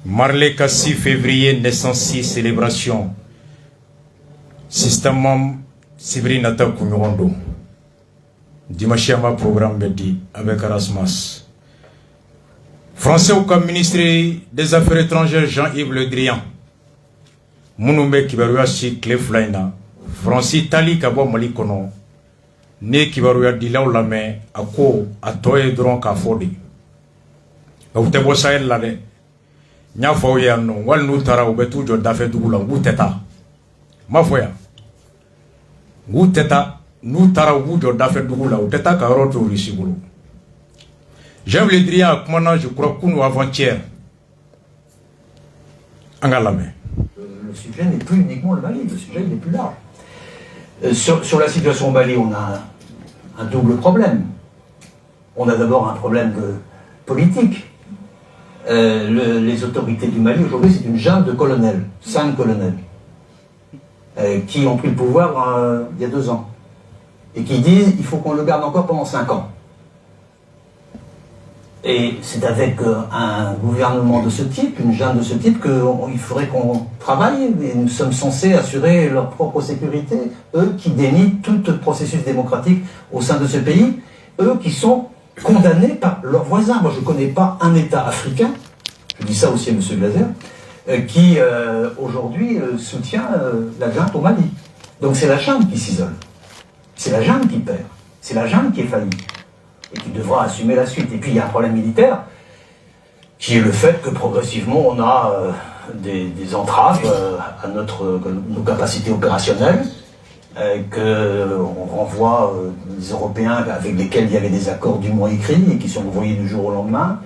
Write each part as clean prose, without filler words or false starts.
Marley 6 février naissance 6 célébration système Sibri Nata Kunyondo dimanche ma programme bedi avec Erasmus français au comme ministre des affaires étrangères Jean-Yves Le Drian Mounoumbe kibaruya si clé flaina France Italie kabo Mali kono ne kibaruya dilaw lame ako atoye dron ka fodi ou te bo Sahel la de nya fo ya no wal nu tara u betu jo dafe dugula nguteta mafoya nguteta nu tara u jo dafe dugula u teta ka roto risibulu Jean-Yves Le Drian comment je crois qu'on avant-hier angalame. Le sujet n'est plus uniquement le Mali, le sujet il est plus large. Sur la situation au Mali, on a un double problème. On a d'abord un problème politique. Les autorités du Mali, aujourd'hui, c'est une junte de colonels, 5 colonels, qui ont pris le pouvoir il y a 2 ans. Et qui disent qu'il faut qu'on le garde encore pendant 5 ans. Et c'est avec un gouvernement de ce type, une junte de ce type, qu'il faudrait qu'on travaille, et nous sommes censés assurer leur propre sécurité, eux qui dénient tout processus démocratique au sein de ce pays, eux qui sont condamnés par leurs voisins. Moi je ne connais pas un État africain, je dis ça aussi à M. Glaser, qui aujourd'hui soutient la junte au Mali. Donc c'est la junte qui s'isole, c'est la junte qui perd, c'est la junte qui est faillie. Et qui devra assumer la suite. Et puis il y a un problème militaire, qui est le fait que progressivement on a des entraves à nos capacités opérationnelles, qu'on renvoie les Européens avec lesquels il y avait des accords du moins écrits et qui sont envoyés du jour au lendemain,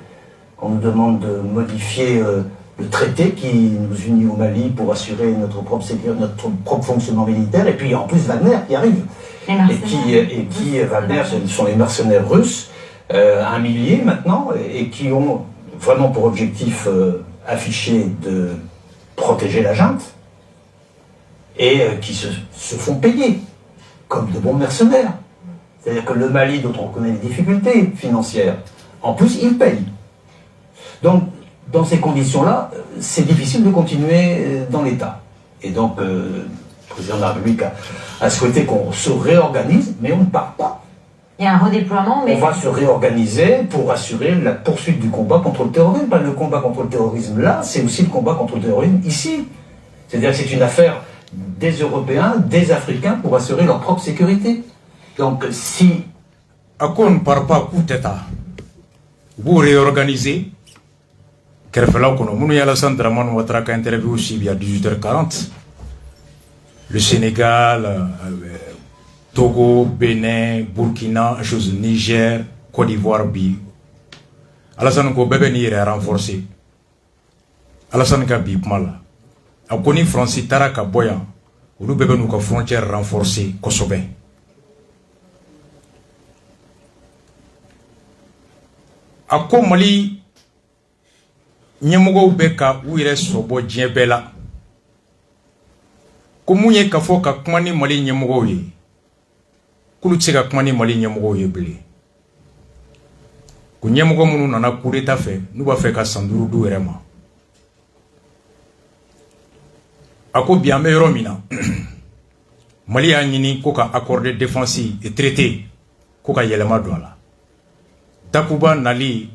qu'on nous demande de modifier le traité qui nous unit au Mali pour assurer notre propre sécurité, notre propre fonctionnement militaire, et puis en plus Wagner qui arrive. Et qui Wagner, ce sont les mercenaires russes, 1 millier maintenant, et qui ont vraiment pour objectif affiché de protéger la junte, et qui se font payer, comme de bons mercenaires. C'est-à-dire que le Mali, dont on connaît les difficultés financières, en plus, il paye. Donc, dans ces conditions-là, c'est difficile de continuer dans l'État. Et donc, le président de la République a souhaité qu'on se réorganise, mais on ne part pas. Il y a un redéploiement, mais... On va se réorganiser pour assurer la poursuite du combat contre le terrorisme. Le combat contre le terrorisme, là, c'est aussi le combat contre le terrorisme ici. C'est-à-dire que c'est une affaire des Européens, des Africains, pour assurer leur propre sécurité. Donc, si... À quoi on ne part pas coup d'état? Vous réorganisez. Kerfela kono munu yala Draman Ouattara ka interview aussi à 18h40. Le Sénégal, Togo, Bénin, Burkina, Niger, Côte d'Ivoire, bi. Alassane ko bébé ni yere renforcé. Alassane ka bi mala. A koni France tara ka boyan. Olu bébé nou ka frontière renforcée kosobe. A ko Mali Nyemogo beka u yɛrɛ sɔbɔ diɲɛ bɛɛ la ko mun ye ka fɔ ka kuma ni Mali ɲɛmɔgɔw ye k'olu tɛ se ka kuma ni Mali ɲɛmɔgɔw ye bilen ko ɲɛmɔgɔ minnu nana coup d'état fɛ n'u b'a fɛ ka san 5 d'u yɛrɛ ma a ko bi an bɛ yɔrɔ min na Mali y'a ɲini ko ka accord de défense et traité ko ka yɛlɛma don a la Takuba nali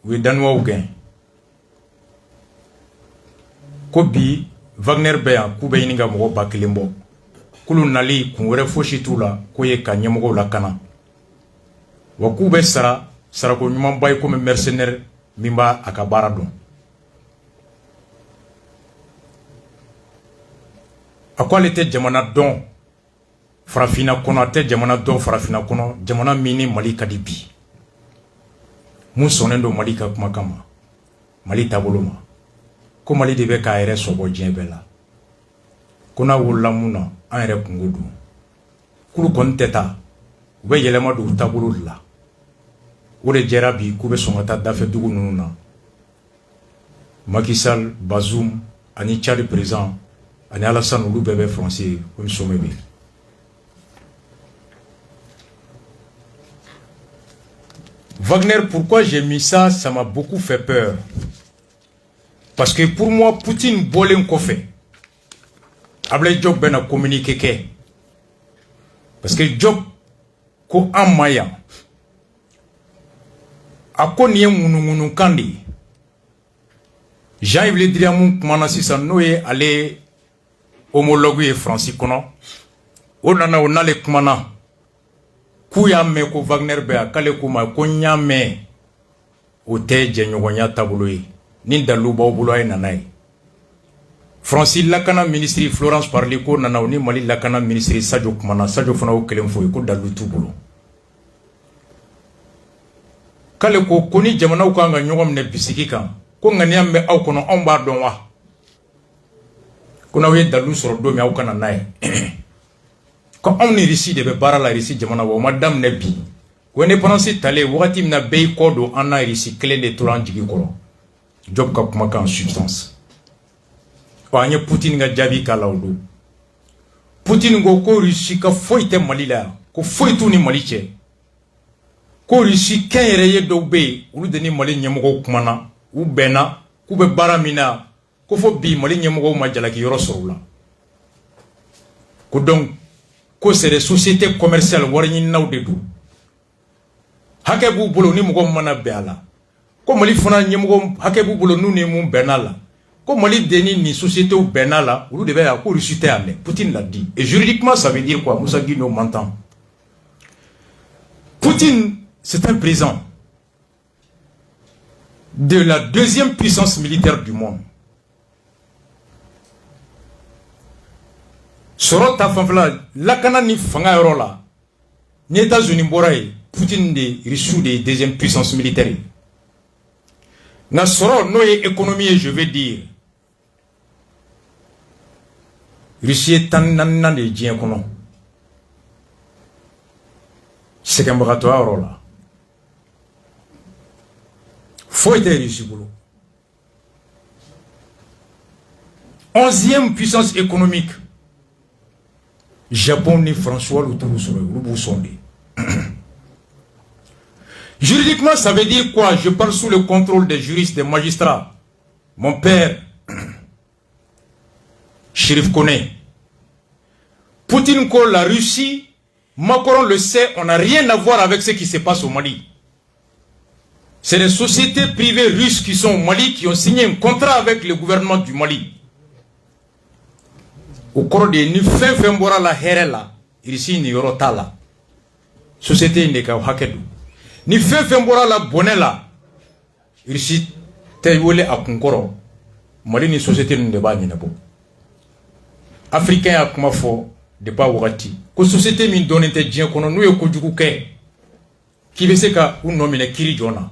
u ye Danuwaw gɛn ko bi Wagner bɛ yan k'u bɛ ɲini ka mɔgɔ 1000 bɔ k'olu nali kun wɛrɛ fosi t'u la ko ye ka ɲɛmɔgɔw lakana wa k'u bɛ sarako ɲumanba ye komi mercenaire min b'a a ka baara dɔn a ko ale tɛ jamana dɔn farafinna kɔnɔ a tɛ jamana dɔn farafinna kɔnɔ jamana min ni Mali ka di bi mun sɔnnen don Mali ka kumakan ma Mali taabolo ma ko Mali de bɛ k'a yɛrɛ sɔbɔ diɲɛ bɛɛ la ko n'a wolola mun na an yɛrɛ kungo don k'olu kɔni tɛ taa u bɛ yɛlɛma don u taabolo de la o de jɛra bi k'u bɛ sɔn ka taa dafɛ dugu ninnu na Macky Sall, Bazoum ani Tchad président ani Alassane olu bɛɛ bɛ français ye komi sommet bɛ Wagner, pourquoi j'ai mis ça? Ça m'a beaucoup fait peur. Parce que pour moi, Poutine bolen kofé. Able Job ben a communiqué. Parce que Job ko amaya. Ako niye munu kandi. Jean-Yves Driamou kumana sisan no ye ale homologue ye Francis kono. Onana onale kumana. Ku ya me ko Wagner be akale kuma ko nyame o te jenyogonya tabulo yi. Ni dalu baw bulo ay nanay. Francis lakana ministre Florence parli ko nana oni Mali lakana ministre Sadio kumana Sadio fana o kelen fo ko dalu tubulo. Kale ko koni jamana ko anga nyogom ne bisiki kan ko ngani ambe aw kono on ba don wa ko na we dalu soro do mi aw kana nay ko on ni risi de be bara la risi jamana wo madame ne bi woni pensi tale wakati na be ko do ana risi clé de toran jigi ko Job ka kuma kan substance ko anye Putin ga jabi kala odo Putin go ko risi ka foite Mali la ko foitu ni Mali che ko risi kayere ye do be ulu de ni Mali nyemgo kumana u bena ku be baramina ko fo bi Mali nyemgo ma jalaki yoro sorula ko donc ko c'est des sociétés commerciales warni nawde du hake bu bolo ni mugo mana be ala ko Mali fana nyemgo hake bu bolo nu ne mu benala ko Mali deni ni société ou benala ulu de be ya ko risité ale Poutine l'a dit et juridiquement ça veut dire quoi Moussa Guino m'entend. Poutine c'est un président de la deuxième puissance militaire du monde. Sorota fanfla lakana ni fanga yorola. Ni États-Unis boray Poutine de risou des deuxième puissance militaire. Na soro noye économie je vais dire. Russie tan nan de dien kono. C'est qu'un baratoire yorola. Faut être réussi boulot. 11e puissance économique. Japon ni François le sondé. Juridiquement, ça veut dire quoi? Je parle sous le contrôle des juristes, des magistrats. Mon père, Chérif connaît. Poutine ko la Russie, Macron le sait, on n'a rien à voir avec ce qui se passe au Mali. C'est les sociétés privées russes qui sont au Mali qui ont signé un contrat avec le gouvernement du Mali. Au cours de ni fin bora la herela, ici ni yorotala. Société ne ka hakedu. Ni fin bora la bonela, ici te wole akunkoro. Mali ni société ne ba ni nabo. Africain akuma fo de pas wakati. Ko société min donete dien kono nu ko jugu ke. Ki bese ka un nomine kiri jona.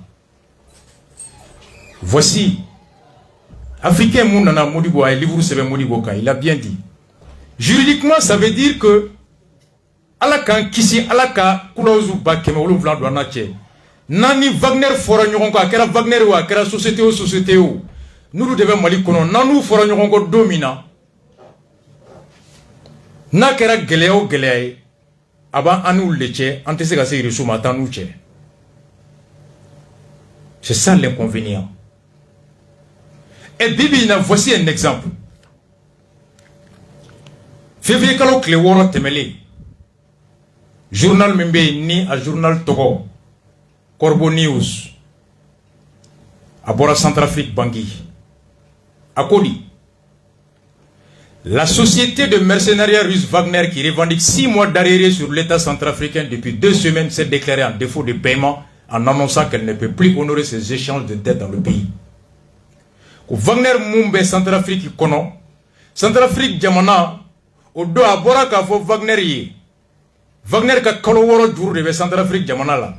Voici, Africain Mounana Modibo a livre Sebe Modiboka, il a bien dit. Juridiquement, ça veut dire que Alaka Kisi Alaka Kulozu Bakemolo Vladouanache Nani Wagner Foranyoronka, Kera Wagner ou Kera Société ou nous devons Malikono, Nanou Foranyoronko Domina Nakera Geleo Gelei Aba Anou Leche, Antesega Sirusuma Tanouche. C'est ça l'inconvénient. Et Bibi, voici un exemple. Février kalo Kleworo Temele. Journal Membe ni à journal Togo. Corbo News. Abora Centrafrique Bangui. Akoli. La société de mercenariat russe Wagner qui revendique 6 mois d'arrêt sur l'État centrafricain depuis 2 semaines s'est déclarée en défaut de paiement en annonçant qu'elle ne peut plus honorer ses échanges de dettes dans le pays. Wagner Mumbe Centrafrique kono Centrafrique jamana odo abora ka fo Wagner yi Wagner ka kalo woro juru de Centrafrique jamana la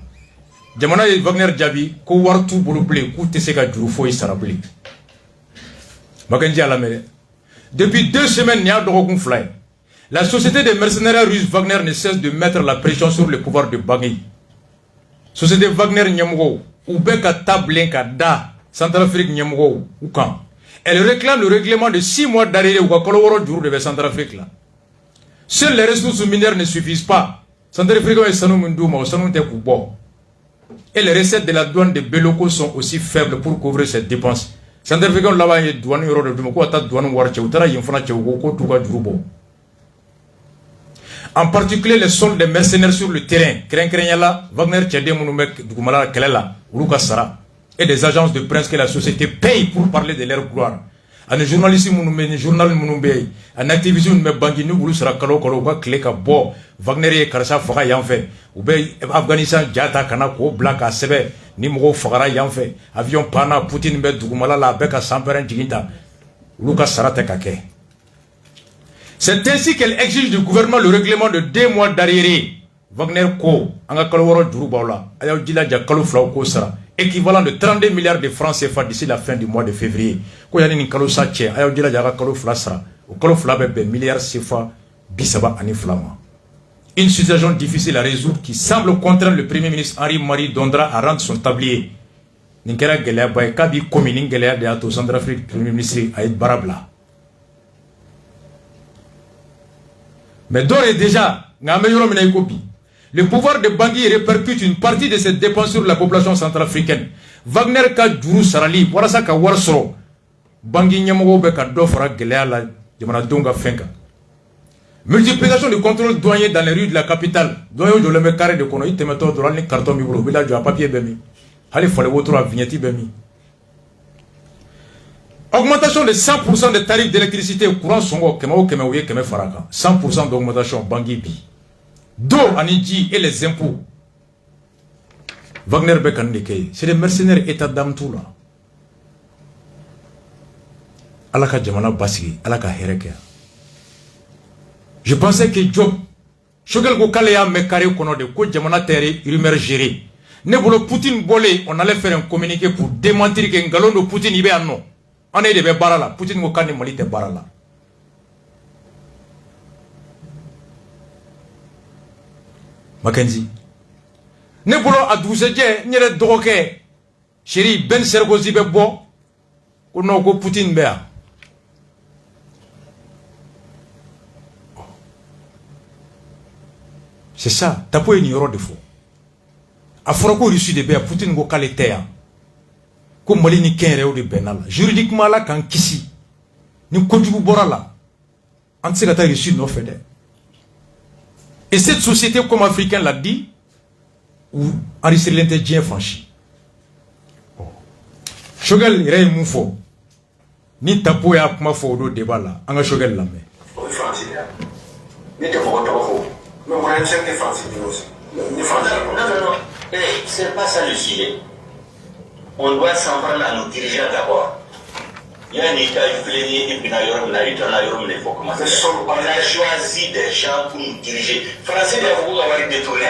jamana yi Wagner jabi ko wartu bulu ble ku te se ka juru fo isarabli maganji ala mere depuis 2 semaines nya dogon fly la société de mercenaires russes Wagner ne cesse de mettre la pression sur le pouvoir de Bangui. Société Wagner nyamgo ou beka tablen ka da Centrafrique Nyamgo ou quand elle réclame le règlement de 6 mois d'arrêt ou Koloworo jour de Centrafrique là. Seules les ressources minières ne suffisent pas. Centrafrique et Sanou Mundouma, Sanou Tekoubo. Et les recettes de la douane de Beloko sont aussi faibles pour couvrir cette dépense. Centrafricain là-bas, il y a douane euro de Dumo, quoi, t'as douane warche, ou t'as y'infona tchouko, tout cas Durubo. En particulier les soldes des mercenaires sur le terrain, Kren Wagner Tchadé Mounoumek, Dougoumala Kelela, Uruka Sara, et des agences de presse que la société paye pour parler de leur gloire. Un journaliste Mounoumé, journal Mounoumé, un activiste Mounoumé Bangui, nous voulons sera Kalo Kalo, Kleka Bo, Wagner et Karasa Fara Yanfe, ou Afghanistan, Djata Kanako, Black à Sebe, Nimro Fara Yanfe, avion Pana, Poutine, Dougoumala, la Beka Samperen Jigita, Uruka Sara Tekake. C'est ainsi qu'elle exige du gouvernement le règlement de 2 mois d'arriéré. Wagner Ko, Anga Kalowaro Djurubaola, Ayaw Djiladja Kaloflao Ko Sara, équivalent de 32 milliards de francs CFA d'ici la fin du mois de février. Ko Yani Kalo Sache, Ayaw Djiladja Kalofla Sara, ou Kalofla Bebe, milliards CFA, Bissaba Ani Flama. Une situation difficile à résoudre qui semble contraindre le Premier ministre Henri-Marie Dondra à rendre son tablier. Ninkera Gelea Baye, Kabi Komini Gelea de Ato Centrafrique, Premier ministre Aïd Barabla. Mais d'ores et déjà, le pouvoir de Bangui répercute une partie de cette dépense sur la population centrafricaine. Wagner ka Djourou Sarali, voilà ça ka Warsoro. Bangui Nyamogo Beka Dofra Geleala, Yamanadonga Fenka. Multiplication du contrôle douanier dans les rues de la capitale. Douanier de le carré de Konoï, Temeto, Doran, les cartons Mibro, village de papier Bemi. Allez, il faut les autres à Vigneti Bemi. Augmentation de 100% des tarifs d'électricité et courant Songo, Kemao, Kemaouye, Keme Faraka. 100% d'augmentation, Bangui Bi. D'eau, Anidji et les impôts. Wagner Bekandike, c'est des mercenaires état d'âme tout là. Alaka Djamana Bassi, Alaka Hereke. Je pensais que Job, Shogel Gokalea Mekare Kono de Ko Djamana Terre, rumeur gérée. Nebolo Poutine Bolé, on allait faire un communiqué pour démentir que Ngalon de Poutine y a non. On est de Barala, Poutine Mokane Molite Barala. Mackenzie. Nebolo a 12 dje, nyere droke. Chéri, Ben Sergozi Bebo. Ou non, go Poutine Bea. C'est ça, t'as pas une euro de faux. A Foroko reçu de Bea, Poutine go Kaletea. Comme Molini Kenreo de Benal. Juridiquement là, quand Kissi. Nous conjuguons Borala. En ce cas, reçu nos fédères. Et cette société, comme africain l'a dit, où Henri l'intelligent franchi. Shogel, il y a un moufo. Ni tapo ya kuma fo do débat là. Anga Shogel la mais. Ni te fo to mais moi je sais que France aussi. Non. C'est pas ça le sujet. On doit s'en prendre à nos dirigeants d'abord. Il y a un état plénier et puis on a choisi des gens pour nous diriger. Français doit beaucoup avoir détourné.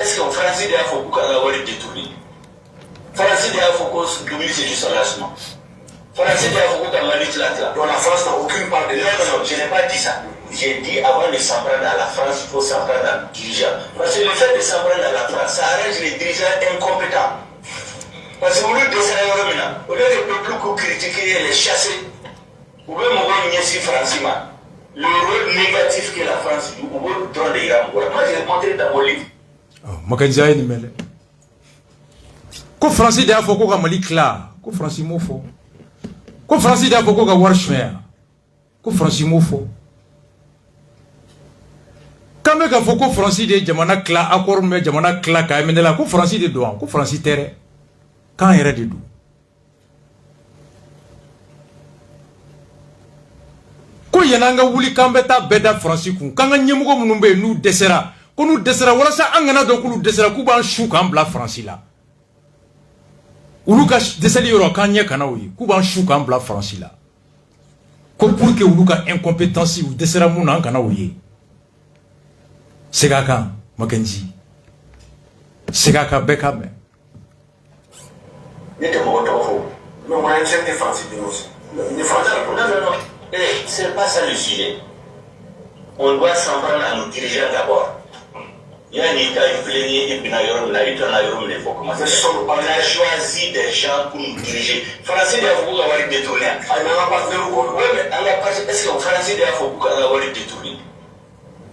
Est-ce que Français doit beaucoup avoir détourné? Français doit beaucoup dominer c'est juste un lâchement. Français doit beaucoup avoir là. Donc la France n'a aucune part de non, je n'ai pas dit ça. J'ai dit avant de s'en prendre à la France, il faut s'en prendre à nos dirigeants. Parce que le fait de s'en prendre à la France, ça arrange les dirigeants incompétents. Parce que au lieu de ça, au lieu de peuple critiquer et les chasser, vous pouvez m'envoyer ici franchement le rôle négatif que la France joue au droit de l'Iran. Moi, j'ai montré dans mon livre. Makanza ni mele. Ko Francis de afoko ka Mali kla, ko Francis mofo. Ko Francis de afoko ka warshmer. Ko Francis mofo. Kame ka foko Francis de jamana kla akor me jamana kla ka menela ko Francis de doan, ko Francis tere. Quand il est de doux. Ko yananga wuli kambeta beda Francis kun. Kanga nyemugo munumbe nous desera. Ko nous desera wala sa angana do ko nous desera ku ban chou kan bla Francis la. Uluka deseli yoro kanye kana wi ku ban chou kan bla Francis la. Ko pour que uluka incompétence ou desera muna kana wi. Segaka Makenzi. Segaka Bekame. Mais moi, je sais que France aussi. Non. C'est pas ça le sujet. On doit s'en prendre à nos dirigeants d'abord. Il y a un état plénier et puis on a choisi des gens pour nous diriger. Français doit beaucoup avoir détourné. Est-ce que Français doit beaucoup avoir détourné?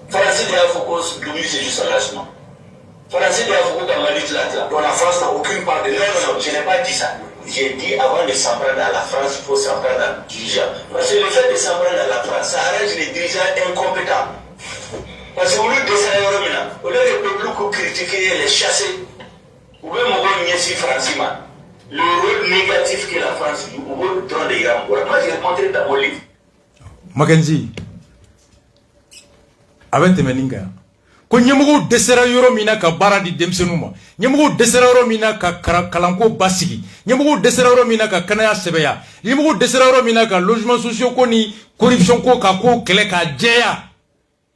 Français doit beaucoup dominer c'est juste un lâchement. Français doit beaucoup avoir là. Donc la France n'a aucune part de non, je n'ai pas dit ça. j'ai dit avant de s'en prendre à la France, il faut s'en prendre à un dirigeant. Parce que le fait de s'en prendre à la France, ça arrange les dirigeants incompétents. Parce qu'au lieu de ça, au lieu de peuple critiquer, les chasser, ou même au lieu de Francima, le rôle négatif que la France joue, au lieu de prendre des grands. Moi, j'ai montré dans mon livre. Makenzi, avec tes meninga. Ko ñemugo desera yoro mina ka bara di demsenuma ñemugo desera yoro mina ka kalanko basigi ñemugo desera yoro mina ka kanaya sebeya ñemugo desera yoro mina ka logement sociaux ko ni corruption ko ka ko kele ka jeya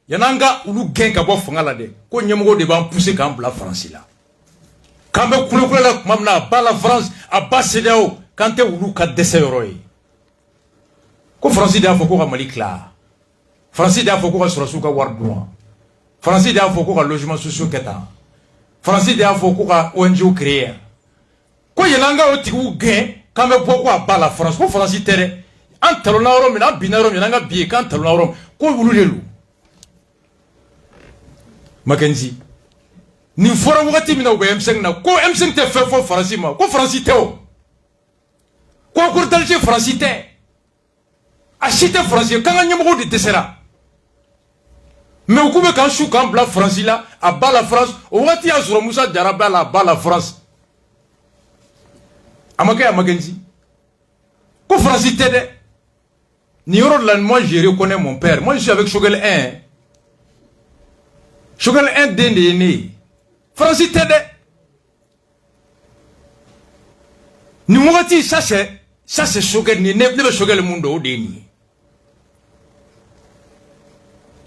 yananga ulu gen ka bo fangala de ko ñemugo de ban pousser kan bla France la kambe kulu la mamna ba la France a basedeo kante ulu ka desera yoro yi ko France da foko ka Mali kla France da foko ka surasu ka wardouan France a fait quoi logement social keta. France a fait quoi ONG créer. Ko yenanga otigu gain quand me pourquoi pas la France. Ko France tere en talona rom na binaro yenanga bié quand talona rom ko wululelu. Makenzi. Ni fora wakati mina ube M5 na ko M5 te fait fo France ma. Ko France te o. Ko ko dalje France te. Achite France quand nyamo de tesera. Mais au coup quand je suis comme la France là, à bas la France, au moins il y a sur Moussa Diaraba là, à bas la France. Amake Amagenzi. Quoi France t'aide? Nioroland, moi je reconnais mon père. Moi je suis avec Shogel 1. Shogel 1 d'Indéné. France t'aide. Nimorati, ça c'est Shogel, ne Shogel le monde au déni.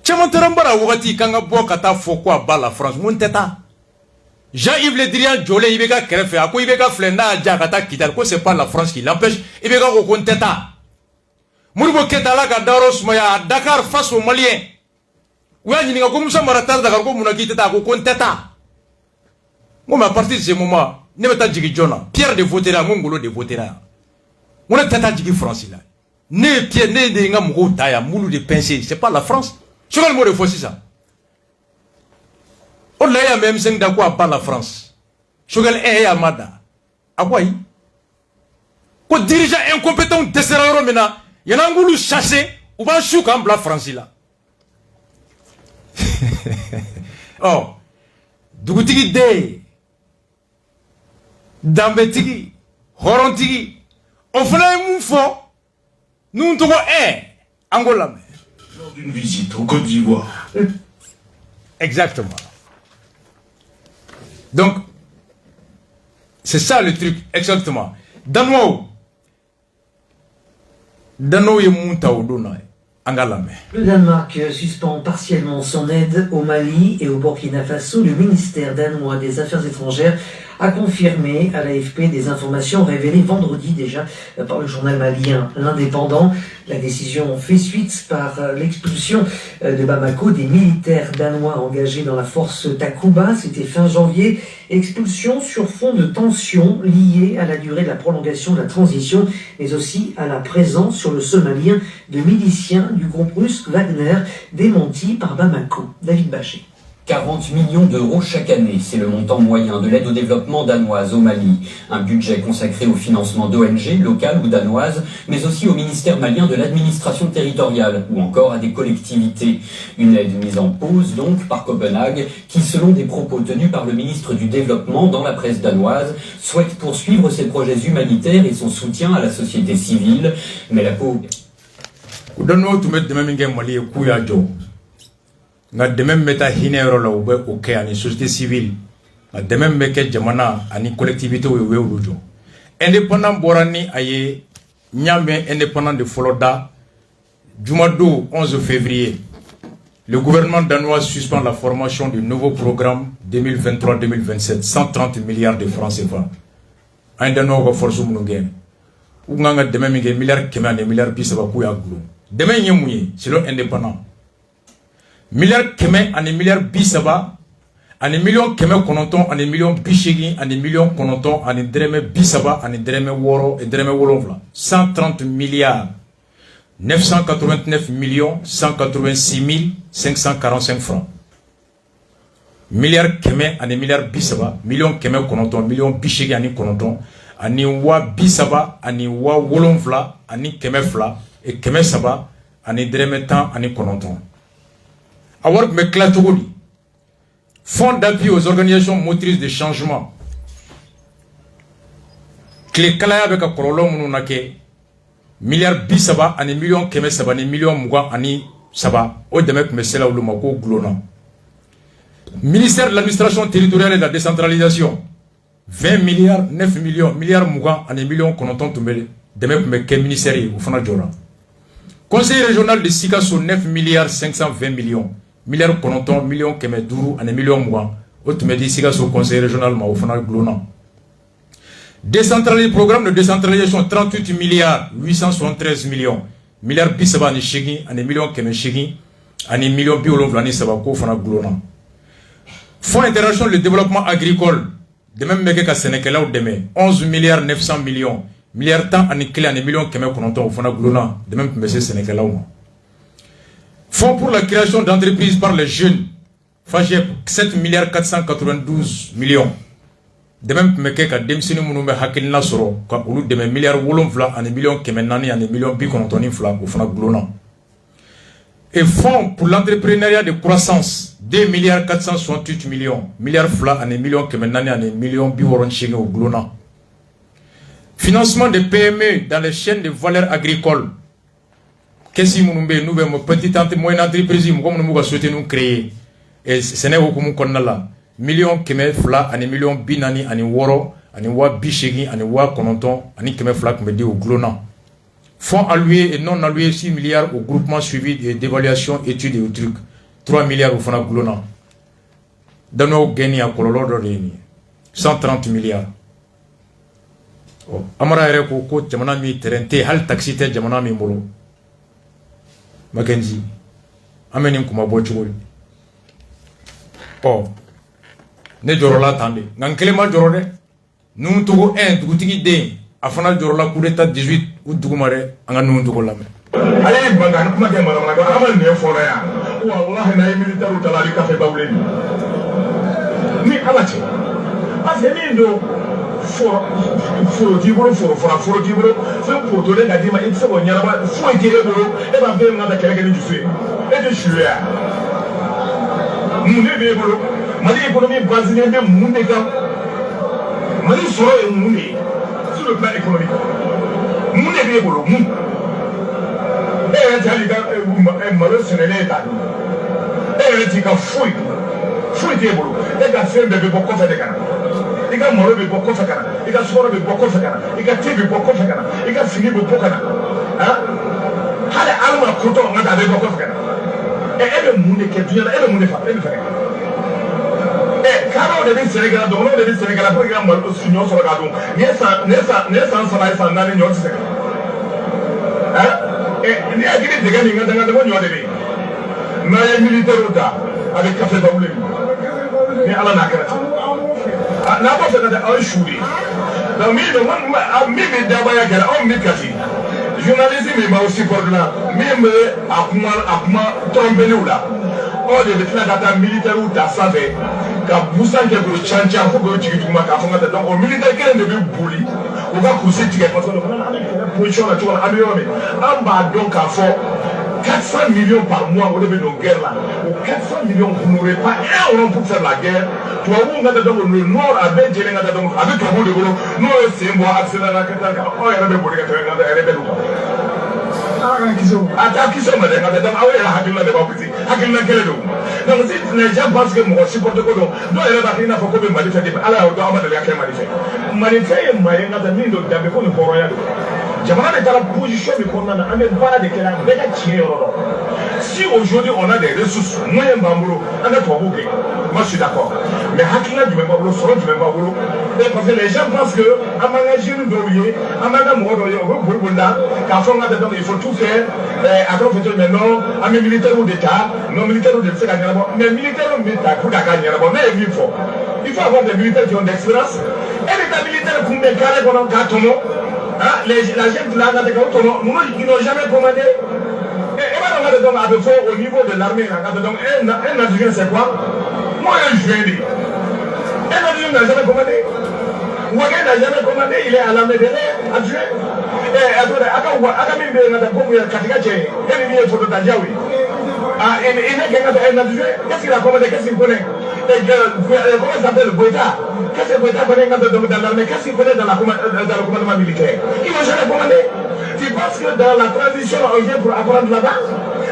Chamantarambara wakati kanga bo kata fokwa ba la France mon teta Jean-Yves Le Drian Jolé ibeka krefe ako ibeka flenda ja kata kital ko c'est pas la France qui l'empêche ibeka ko konteta Muribo ketala ka daros maya Dakar face aux Maliens Ouya ni nga ko musa maratar Dakar ko munaki teta ko konteta Moi à partir de ce moment ne meta jigi jona Pierre de Vautera ngolo de Vautera On est teta jigi France là Ne Pierre ne de nga mugo taya mulu de penser c'est pas la France Je vais le mot de fois ça. On l'a même 5 d'akwa par la France. Je vais le Amada. À quoi il? Quand dirigeant incompétent de ce romena, il y a un goulou chassé ou va chou comme la France là. Oh, Dougutigi de Dambetigi, Horontigi, on fait un moufo. Nous devons Angola. Lors d'une visite au Côte d'Ivoire. Exactement. Donc, c'est ça le truc, exactement. Danois est monté au Donaï. Le Danemark suspend partiellement son aide au Mali et au Burkina Faso. Le ministère danois des Affaires étrangères a confirmé à l'AFP des informations révélées vendredi déjà par le journal malien L'Indépendant. La décision fait suite par l'expulsion de Bamako des militaires danois engagés dans la force Takuba. C'était fin janvier. Expulsion sur fond de tensions liées à la durée de la prolongation de la transition, mais aussi à la présence sur le sol malien de miliciens du groupe russe Wagner, démenti par Bamako. David Bachet. 40 millions d'euros chaque année, c'est le montant moyen de l'aide au développement danoise au Mali. Un budget consacré au financement d'ONG locales ou danoises, mais aussi au ministère malien de l'administration territoriale ou encore à des collectivités. Une aide mise en pause donc par Copenhague qui, selon des propos tenus par le ministre du Développement dans la presse danoise, souhaite poursuivre ses projets humanitaires et son soutien à la société civile. Mais la nga demem meta hinero la ube oke ani société civile nga demem meke jamana ani collectivité we wulujo indépendant borani aye nyame indépendant de Foloda Jumado 11 février le gouvernement danois suspend la formation du nouveau programme 2023-2027 130 milliards de francs CFA un dano ko force munungen ou nga demem nge milliards kemane milliards bisaba ku ya gulu demem nyemuye selon indépendant milliard keme ani milliard bisaba ani million keme kononton ani million bishigi ani million kononton ani dreme bisaba ani dreme woro et dreme wolonvla 130 milliards 989 millions 186 545 francs milliard keme ani milliard bisaba million keme kononton million bishigi ani kononton ani wa bisaba ani wa wolonfla ani kemefla et kemesaba ani dremetan ani kononton awar me klatogodi fonds d'appui aux organisations motrices de changement clé kalaya beka korolo munu nake milliard bisaba ani million kemesaba ni million muga ani saba o demek mesela uluma ko glona ministère de l'administration territoriale et de la décentralisation 20 milliards 9 millions milliards muga ani million kononton tumbele demek me ke ministère ou fana jora conseil régional de Sikasso 9 milliards 520 millions milliards kononton million keme duru ani million muga o tumedi Sikasso conseil régional ma ou fana glona décentralisation programme de décentralisation 38 milliards 873 millions milliards bisaba ani shigi ani million keme shigi ani million biolon ani saba ko fana glona Fonds international de développement agricole de même meke ka Sénégal de 11 milliards 900 millions milliards temps ani clé ani million keme kononton fana glona de même monsieur Sénégal Fonds pour la création d'entreprises par les jeunes FAGEP 7 milliards 492 millions de même meke ka demsini munu be hakilina soro ka ulu de milliards wolonfla ani million keme nani ani million bi konontoni fla ko fana glona et fonds pour l'entrepreneuriat de croissance 2 milliards 468 millions milliards fla ani million keme nani ani million bi woron chinge au glona financement des PME dans les chaînes de valeur agricole qu'est-ce que nous be petite moyenne entreprise mu comme nous souhaiter nous créer et ce n'est pas comme konnala million keme fla ani million binani ani woro ani wa bishegi ani wa kononton ani keme fla me di au glona fonds alloués et non alloués 6 milliards au groupement suivi d'évaluation études et au truc 3 milliards au fond glona dans nos gains à kololo de 130 milliards amara ere ko jamana mi terente hal taxi te jamana mi molo Mackenzie ameni kuma bochul ne jorola tande ngankele ma jorode nu tugo 1 dugutigi de afana jorola coup d'état 18 ou dugumare anga nu tugo lame ayi banga kuma ke mara mara ko amal ne fora ya wallahi na militaire talali ka fe bawle ni alati aseni ndo foro tiburo foro tiburo fe poto le ngadi ma itse bo nyara ba fo ikere boro e ba be ngada kele ni jusue e de shuya mune be boro mali économie brésilien be mune ka mali soro e mune sur le plan économique mune be boro mune jali ka malo senele ta ti ka fui te bolo e ka fe be boko fe de kana e ka malo be boko fe kana e ka soro be boko fe kana e ka te be boko fe kana e ka fini be boko kana ha hala alma koto ngata be boko fe kana e be munde ke dunya e be munde fa e be fa karo de Sénégal do no de Sénégal pour que malo sunyo so ga do nesa sa na ni nyo se ni a gidi dega ni ngada ngada wonyo de be na ya militaire uta avec café baoulé ni ala na kara na bo se da an shuri da mi do man mi be da baya gara on mi kati journalisme ma aussi pour là même akuma tomber là o de betla data militaire uta save ka busan ke go chancha ko go jigi tuma ka fonga da donc o militaire kelen de be boli o ga kusi tige parce que on position la tour améliorée en bas donc à fort 400 millions par mois au début de la guerre là. 400 millions vous n'aurez pas un euro pour faire la guerre. Toi vous avez donc le nord avec Djelen donc avec le monde de gros nous c'est moi accélérer la carte oh il y a des bolets qui sont elle est belle attaque qui sont mais donc ah ouais la hakila de pas petit hakila quel do donc si les gens pensent que moi supporte ko donc elle va finir faut que manifester ala do amana le akay manifester mais ngata mindo dambe ko no horoya jamana de la position de konna na ame bala de kela bega tiero si aujourd'hui on a des ressources moyens bambulo on a trop bouquet moi je suis d'accord mais hakila du même bambulo solo du même bambulo parce que les gens pensent que amanga jeune doyer amanga mo doyer on veut bunda quand on a donc il faut tout faire après on fait maintenant ame militaire ou d'état non militaire ou de c'est gagner là mais militaire ou d'état pour gagner là mais il faut avoir des militaires qui ont d'expérience et les militaires combien carré qu'on a gâteau la gente là, ils n'ont jamais commandé. Et donc, au niveau de l'armée, un adjoint, c'est quoi? Moi, un juin. Un adjoint n'a jamais commandé. Ouaké n'a jamais commandé, il est à la Médélé, adjoint. Et attendez, Akamimbe n'a pas comme Katikache, et il est photo d'Adjaoui. Ah, il est un adjoint. Qu'est-ce qu'il a commandé? Qu'est-ce qu'il connaît? Comment ça s'appelle Boïta? Qu'est-ce que Boïta connaît dans l'armée? Qu'est-ce qu'il connaît dans le commandement militaire? Il n'a jamais commandé. Tu penses que dans la transition, on vient pour apprendre là-bas?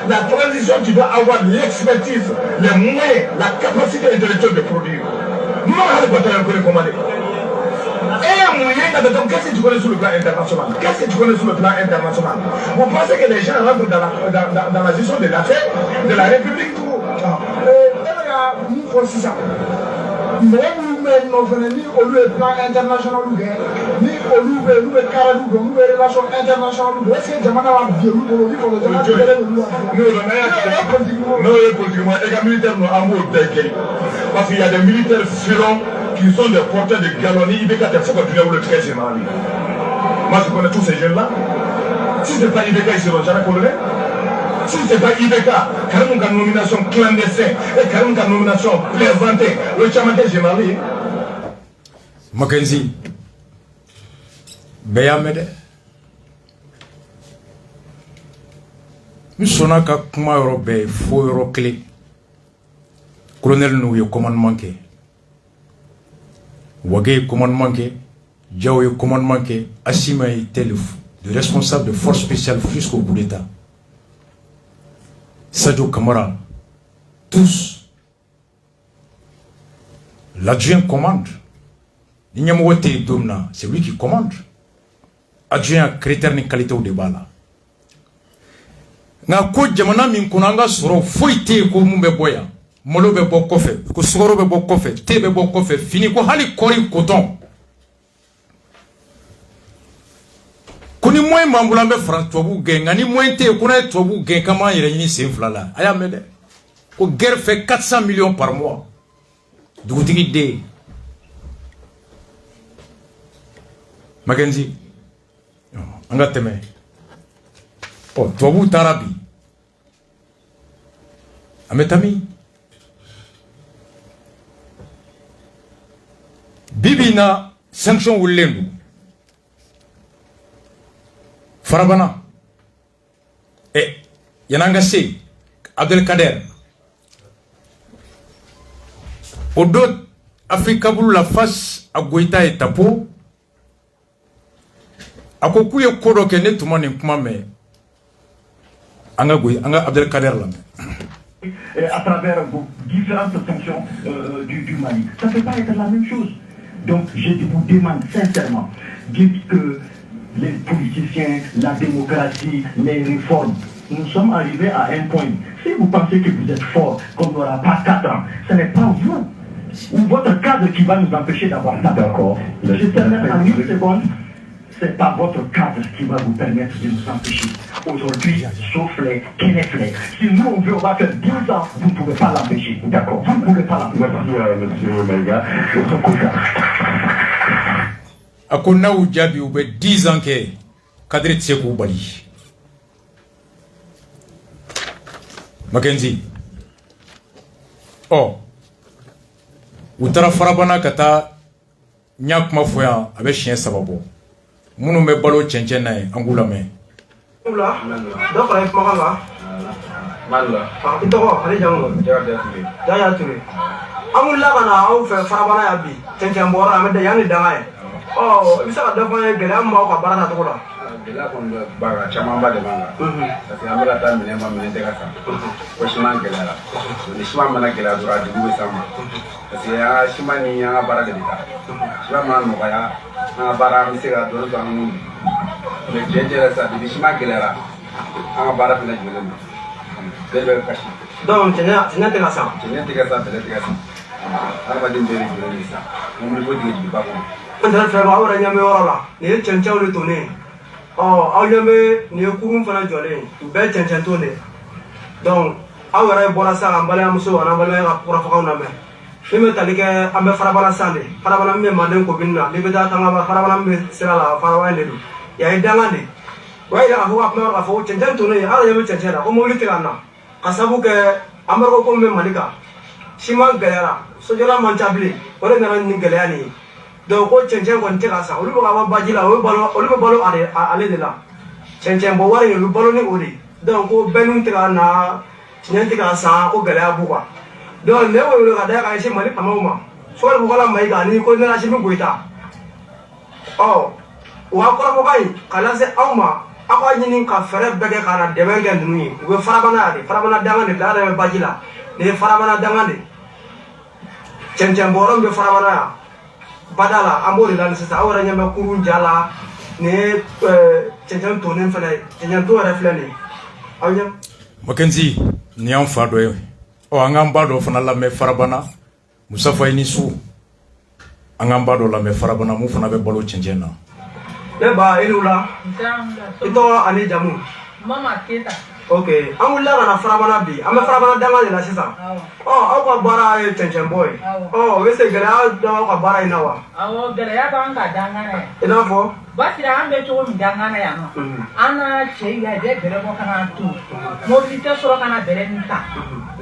La transition, tu dois avoir l'expertise, les moyens, la capacité intellectuelle de produire. Non, on ne peut pas commander. Et moyen, qu'est-ce que tu connais sur le plan international? Qu'est-ce que tu connais sur le plan international? Vous pensez que les gens rentrent dans la gestion de l'affaire de la République? Nous faisons ça. Mais nous venons ni au plan international, ni au cadre de relations internationales. Est-ce que Jamana va bien pour le pour le politiquement, les militaires nous amoureux d'Ekei. Parce qu'il y a des militaires filons qui sont des porteurs de galonnies. Il faut continuer à le très général. Moi, je connais tous ces jeunes-là. Si ce n'est pas IBK, ils ne seront jamais colonels. Si ce n'est pas IBK, quand même une nomination clandestine et quand même une nomination plaisantée, le Tchamaké Gémali. Mackenzie, Béamede, nous sommes à Kuma Europe, faux Euroclé. Colonel nous y commandement que Wagé commandement que Djaoué commandement que Assima était le responsable de force spéciale jusqu'au bout d'État. Sadio Kamara, tous. L'adjoint commande. L'ignamote Domna, c'est lui qui commande. Adjoint critère ni qualité au débat là. Nga ko jamana min kunanga soro foite ko mumbe boya. Molo be bo kofe, ko soro be bo kofe, te be bo kofe, fini ko hali kori coton. Kuni moy mambulambe France tobu genga ni moy te kuna tobu gen kama yere ni sen flala. Aya mede. Ko guerre fait 400 millions par mois. Dugutigi de Mackenzie. Anga teme. Oh, tobu tarabi. Ametami. Bibina sanction wulendu. Farabana. Yananga se Abdelkader. Odot Afrika bulu la face à Goïta et Tapo. Akoku ye kodo ke ne tuma ni kuma me anga Abdelkader la à travers vos différentes fonctions du Mali. Ça ne peut pas être la même chose. Donc je vous demande sincèrement, dites que les politiciens, la démocratie, les réformes, nous sommes arrivés à un point. Si vous pensez que vous êtes fort, qu'on n'aura pas 4 ans, ce n'est pas vous ou votre cadre qui va nous empêcher d'avoir ça. D'accord. Je termine en 1 seconde. Ce n'est pas votre cadre qui va vous permettre de nous empêcher. Aujourd'hui, sauf les Kénéflés. Si nous on veut, on va faire 10 ans, vous ne pouvez pas l'empêcher. D'accord. Vous ne pouvez pas l'empêcher. Merci, monsieur Melga. Akona ou Djabi ou 10 ans que Kadri Tsekou Bali. Mackenzie. Oh. Utara Farabana Kata Nyak Mafoya avec chien Sababo. Mounou me balo tchenchen na Angoula me. Oula. Donc on est pas là. Malla. Ah, il doit aller jango. Jaya Touré. Angoula kana au fait Farabana yabi. Tchenchen bora amede yani dangai. Oh, bisa ka dafa gele amma ko barana to la. Gele ko bara chama ba de manga. Parce que amela ta mine ma mine te ka sa. Ko shima gele la. Ni shima mana gele dura du be sama. Parce que ya shima ni ya bara de ta. Shima mana no ya na bara mi se ga do do anu. Le jeje sa di shima gele la. Anga bara fina gele. Bebe ka shi. Donc tena te ka sa. Tena te ka sa, te ka sa. Arba din de gele sa. Mo ri bo di ba ko. Andra frère awra nyame orala ne chencha le toné oh awnyame ne kurum fana jole tu be chencha toné donc awra bola sa ambale amso wana ambale ga pura faka na me me talike ambe farabala sande farabala me manden ko binna libe da tanga farabala me sirala farawa le du ya idangande wa ila afu apna afu chencha toné ala nyame chencha da ko mo litirana kasabu ke amaro ko me malika shima galera so jora mantabli wala ngana ni galani donc ko cɛncɛn kɔni tɛ ka san olu bɛ ka bɔ baji la olu bɛ balo ale de la cɛncɛn bɔ wari olu balo ni o de donc ko bɛnnu tɛ ka na tiɲɛ tɛ ka san o gɛlɛya b'u kan donc ne y'o wele ka da ka ɲɛsin Mali faamaw ma Sokali Bukala Mayiga ni ko Asimi Goyita ɔ u ka kɔrɔfɔkan in ka lase aw ma aw ka ɲini ka fɛɛrɛ bɛɛ kɛ ka na dɛmɛ kɛ ninnu ye u bɛ farabana de farabana dangan de bila yɛrɛ bɛ baji la nin ye farabana dangan de cɛncɛn bɔrɔ min bɛ farabana yan bada la an b'o de la ni sisan aw yɛrɛ ɲɛ bɛ kurun ja la nin ye cɛncɛn tonnen fɛnɛ ye cɛncɛn to yɛrɛ filɛ nin ye aw ɲɛ. Mackenzie ni y'an fa dɔ ye an k'an ba dɔ fana lamɛn farabana Musafa i ni su an k'an ba dɔ lamɛn farabana mun fana bɛ balo cɛncɛn na. Ne ba i ni wula i tɔgɔ ani jamu. Mama Keita. Ok an wulila ka na farabana bi an bɛ farabana danga de la sisan aw ka baara ye cɛncɛn bɔ ye o bɛ se gɛlɛya dɔ aw ka baara in na wa. Awɔ gɛlɛya b'an ka danga na yan. I n'a fɔ. Basira an bɛ cogo min danga na yan nɔ an na cɛ ya bɛ bɛrɛ bɔ ka na to mobili tɛ sɔrɔ ka na bɛrɛ min ta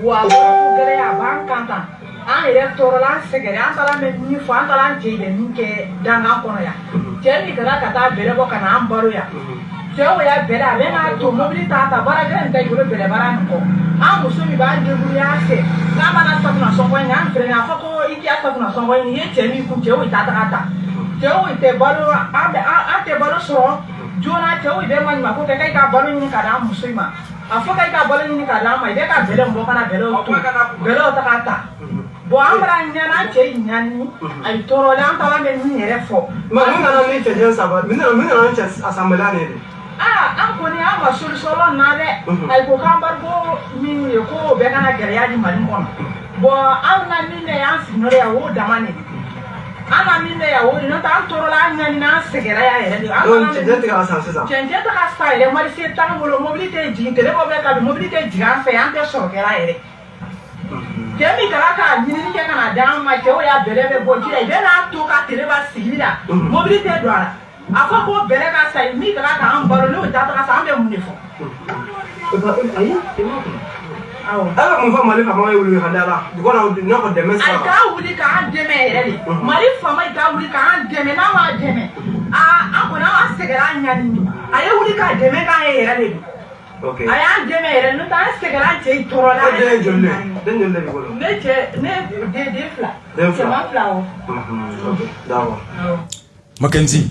wa gɛlɛya b'an kan tan an yɛrɛ tɔɔrɔ la an sɛgɛrɛ an taara mɛ min fɔ an taara an cɛ bɛ min kɛ danga kɔnɔ yan cɛ min taara ka taa bɛrɛ bɔ ka na an baro yan. Cɛw y'a bɛrɛ a bɛ n'a to mobili t'a ta baarakɛla in tɛ jolo bɛrɛ baara nin kɔ an muso min b'an débrouiller an fɛ n'a mana safunɛ sɔngɔ in an fɛnɛ a fɔ ko i k'i ka safunɛ sɔngɔ in i ye cɛ min kun cɛw t'a taga ta cɛw tɛ balo an tɛ balo sɔrɔ joona cɛw bɛ maɲumanko kɛ k'i ka balo ɲini ka d'an muso in ma a fɔ k'i ka balo ɲini ka d'an ma i bɛ ka bɛlɛ bɔ ka na bɛlɛw to bɛlɛw taga ta bon an bɛna ɲani an cɛ ɲani a ye tɔɔrɔ la an taara bɛ min yɛrɛ fɔ. mun nana ni cɛncɛn saba mun nana ni cɛ assemblée de ye. an kɔni an ma solution na dɛ ayi ko k'an bari ko min ye ko bɛɛ kana gɛlɛya di Mali kɔnɔ bon an na min bɛ y'an sigiɲɔgɔn yan o dama de an na min bɛ yan o de n'o tɛ an tɔɔrɔ la an ɲani n'an sɛgɛnra yan yɛrɛ de. cɛncɛn tɛ ka san sisan. cɛncɛn tɛ ka san yɛrɛ marché t'an bolo mobili tɛ jigin tele bɔ bɛ ka bin mobili tɛ jigin an fɛ an tɛ sɔrɔ kɛra yɛrɛ. cɛ min taara ka ɲinini kɛ ka na d'an ma cɛw y'a bɛlɛ bɛ bɔ ji la i bɛ n'a to ka tele ba sigi la mobili tɛ don a la. a fɔ ko bɛrɛ ka sa min taara k'an balo n'o ta taga sa an bɛ mun de fɔ. ayi awɔ a bɛ mun fɔ Mali faamaw ye wuli ka da la dugu kɔnɔ n'a fɔ dɛmɛ sira. a k'a wuli k'an dɛmɛ yɛrɛ de Mali faama ye k'a wuli k'an dɛmɛ n'a m'a dɛmɛ an kɔni an sɛgɛnna an ɲani a ye wuli k'a dɛmɛ k'an ye yɛrɛ de don. a y'an dɛmɛ yɛrɛ n'o tɛ an sɛgɛnna an cɛ tɔɔrɔ la. den ye joli de den joli de b'i bolo. ne den fila. den fila cɛman fila o. d'accord. Mackenzie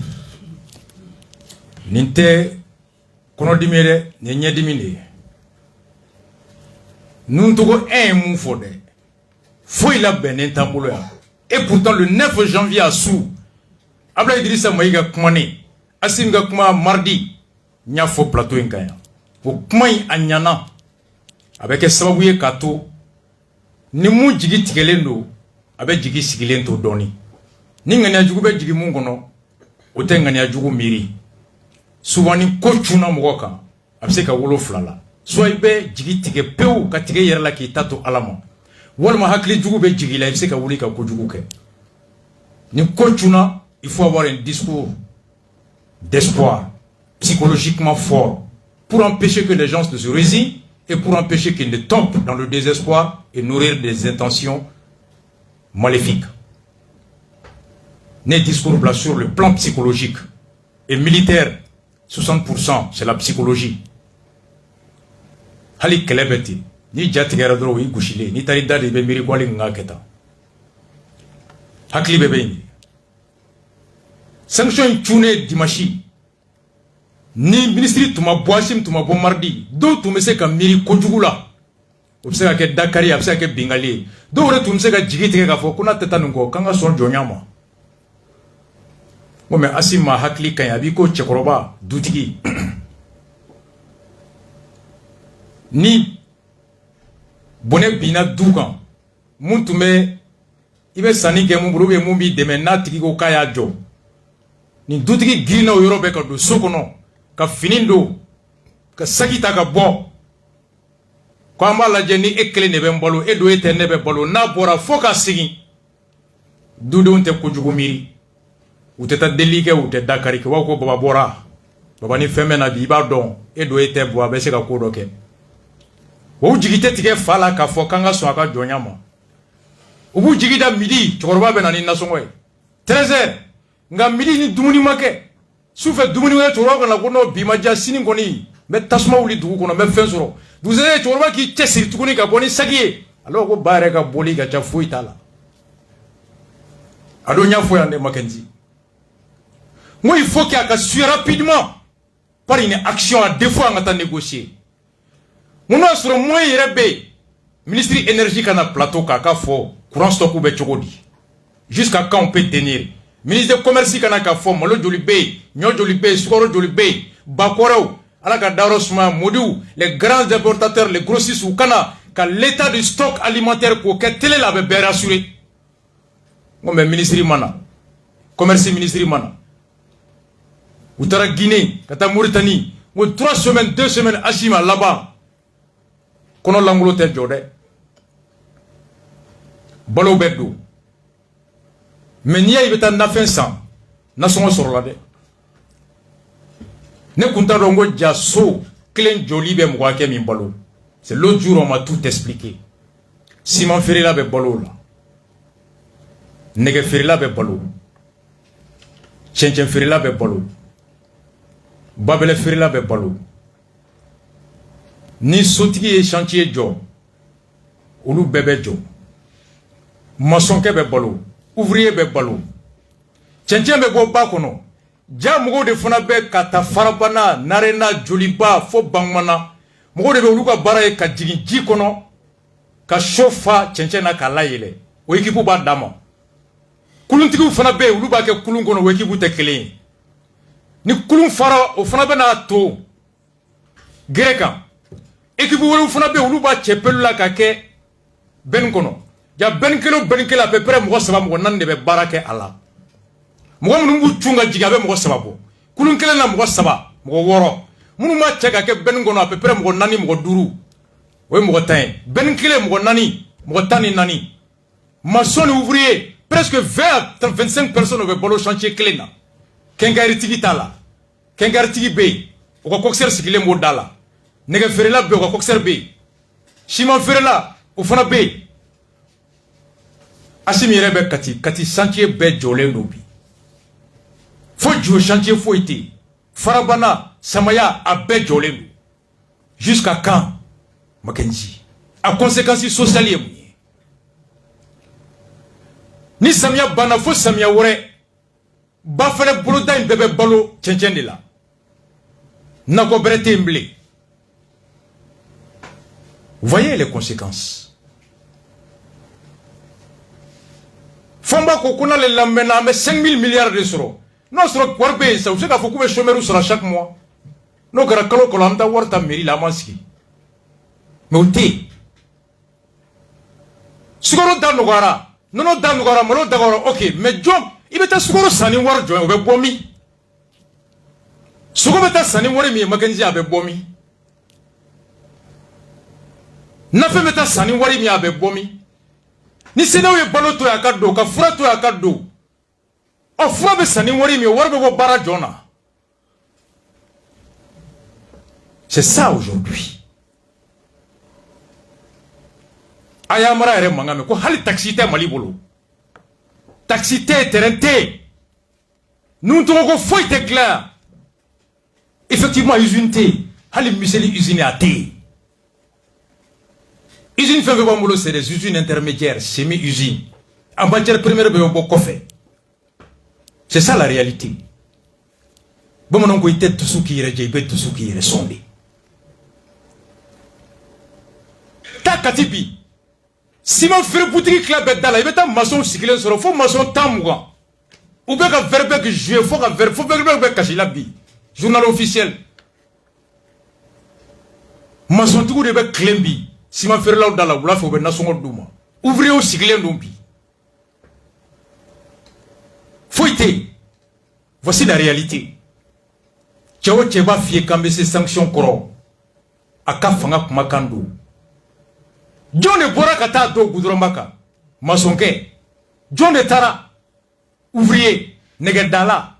nin tɛ kɔnɔdimi ye dɛ nin ye ɲɛdimi de ye nuntogo ye mun fɔ dɛ foyi labɛnnen t'an bolo yan et pourtant le 9 janvier à su Abdoulaye Idrissa Mayiga kumanen Assimi ka kuma mardi n y'a fɔ plateau in kan yan o kuma in a ɲana a bɛ kɛ sababu ye k'a to ni mun jigi tigɛlen don a bɛ jigi sigilen to dɔɔni ni ŋaniya jugu bɛ jigi mun kɔnɔ o tɛ ŋaniya jugu miiri souvent ni ko cunna mɔgɔ kan a bɛ se ka wolo fila la soit i bɛ jigi tigɛ pewu ka tigɛ yɛrɛ la k'i ta to Ala ma walima hakili jugu bɛ jigi la i bɛ se ka wuli ka kojugu kɛ ni ko cunna il faut avoir un discours d'espoir psychologiquement fort pour empêcher que les gens ne se résignent et pour empêcher qu'ils ne tombent dans le désespoir et nourrir des intentions maléfiques. Né discours là sur le plan psychologique et militaire, 60% c'est la psychologie. Hali kelebeti ni jatigara dro wi gushile ni tari dadi be miri kwali ngaketa. Hakli bebe ni. Sanction tune dimashi. Ni ministre tuma boasim tuma bo mardi do tume se ka miri kojugula. O se ka ke Dakari a se ka ke Bengali. Do re tume se ka jigite ka fo kuna teta ngo kanga son jonyama. Mo me asima hakli kan abi ko chekoroba dutigi. Ni bonne bina dukan mun tume ibe sani ke mun buru be mun bi deme na tigi ko kaya jo ni dutigi girina o yoro be ka do sokono ka finindo ka sagita ka bo ko amala je ni ekele ne be mbolo edo ete ne be bolo na bora foka sigi dudu unte kujugu miri uteta delike ute Dakari ke wako baba bora baba ni femme na bi ba don edo ete bo abe se ka ko doke o jigite tige fala ka fo kanga so aka jonyama ubu jigida midi chokoroba be na ni nasongo 13h nga midi ni dumuni make soufe dumuni we choro kana kono bimaja sini koni me tasma wuli dugu kono me fensoro duzere choro ki chesiri tukuni ka boni sagi alors ko bare ka boli ka cha fuitala ado nya fo yande makenzi moi il faut qu'il y ait rapidement par une action à deux fois à négocier. Mon sur moi il ministre énergie kana plateau kaka fo courant stock ou be chogodi jusqu'à quand on peut tenir ministre de commerce kana ka fo malo jolibe nyo jolibe sukoro jolibe bakoro ala ka darosma modou les grands importateurs les grossistes ou kana ka l'état du stock alimentaire ko que télé la be rassuré mon ministre mana commerce ministre mana ou tara Guinée kata Mauritanie ou 3 semaines 2 semaines asima là-bas kono l'Angleterre jode balo beddo mais niya ibeta nafin san nasongo sorola de ne kunta rongo jaso clen joli be mwa ke min balo c'est l'autre jour on m'a tout expliqué Simon Ferreira be balo la nege Ferreira be balo Chenchem Ferreira be balo Babele Ferreira be balo ni sotigi e chantier jo olu bebe jo maçon ke be balo ouvrier be balo Chenchem be go ba kono ja mugo de fana be kata farabana narena joliba fo bangmana mugo de be olu ka bara e ka jigin ji kono ka shofa Chenchem na ka layele o ekipu ba dama kuluntigiw fana be olu ba ke kulun kono o ekipu te kelen ni kulun fara o fana be na to greka ekipu wolu fana be olu ba chepelu la ka ke ben kono ja ben kilo à peu près mo saba mo nan de be barake ala mo mun bu chunga jiga be mo saba bo kulun kele na mo saba mo woro mun ma cheka ke ben kono à peu près mo nani mo duru we mo tan ben kele mo nani mo tani nani maçon ouvrier presque 20 à 25 personnes be bolo chantier clé na kengari tigi tala kengari tigi be o ko kokser sigile mo dala nega Ferreira be o ko kokser be Simon Ferreira o fana be asimi rebe kati chantier be jolé nobi fo jo chantier fo été farabana samaya a be jolé jusqu'à quand Makenzi a conséquences sociales ni samia bana fo samia wore ba fele bolo da bebe balo Chenchem de la nako brete mblé. Voyez les conséquences. Famba ko kuna le lambena me 5 000 milliards de soro no soro warbe ça vous ka foku be chômeur sera chaque mois no gara kalo ko landa warta mairie la manski mais outé sugoro da no gara no da no gara malo da gara OK mais job ibeta sugoro sani war jo be bomi sugoro beta sani wori mi Makenzi abe bomi na fe beta sani wori mi abe bomi ni sena we balo to yakado ka fura to yakado o fura be sani wori mi warbe bo bara jona. C'est ça aujourd'hui. Aya mara ere mangame ko hali taxi te mali bolo taxi te terente nous to ko foi te clair effectivement usine te hali miseli usine ate usine fait bambolo c'est des usines intermédiaires semi-usines en matière première be bo kofe. C'est ça la réalité. Bon mon ko ite tout qui ire jebe tout qui ire sonde ta katibi Simon Ferreira boutique club dala ibeta maçon sikile soro fo maçon tamwa ou be ka verbe que jouer fo ka verbe fo be kashi la bi journal officiel maçon tugu de be klembi Simon Ferreira dala wula fo be nasongo duma ouvrier au sikile ndombi foité. Voici la réalité. Tchao tcheba fie kambe ces sanctions koro aka fanga kumakando John de Bora kata do goudromaka masonke John de Tara ouvrier negedala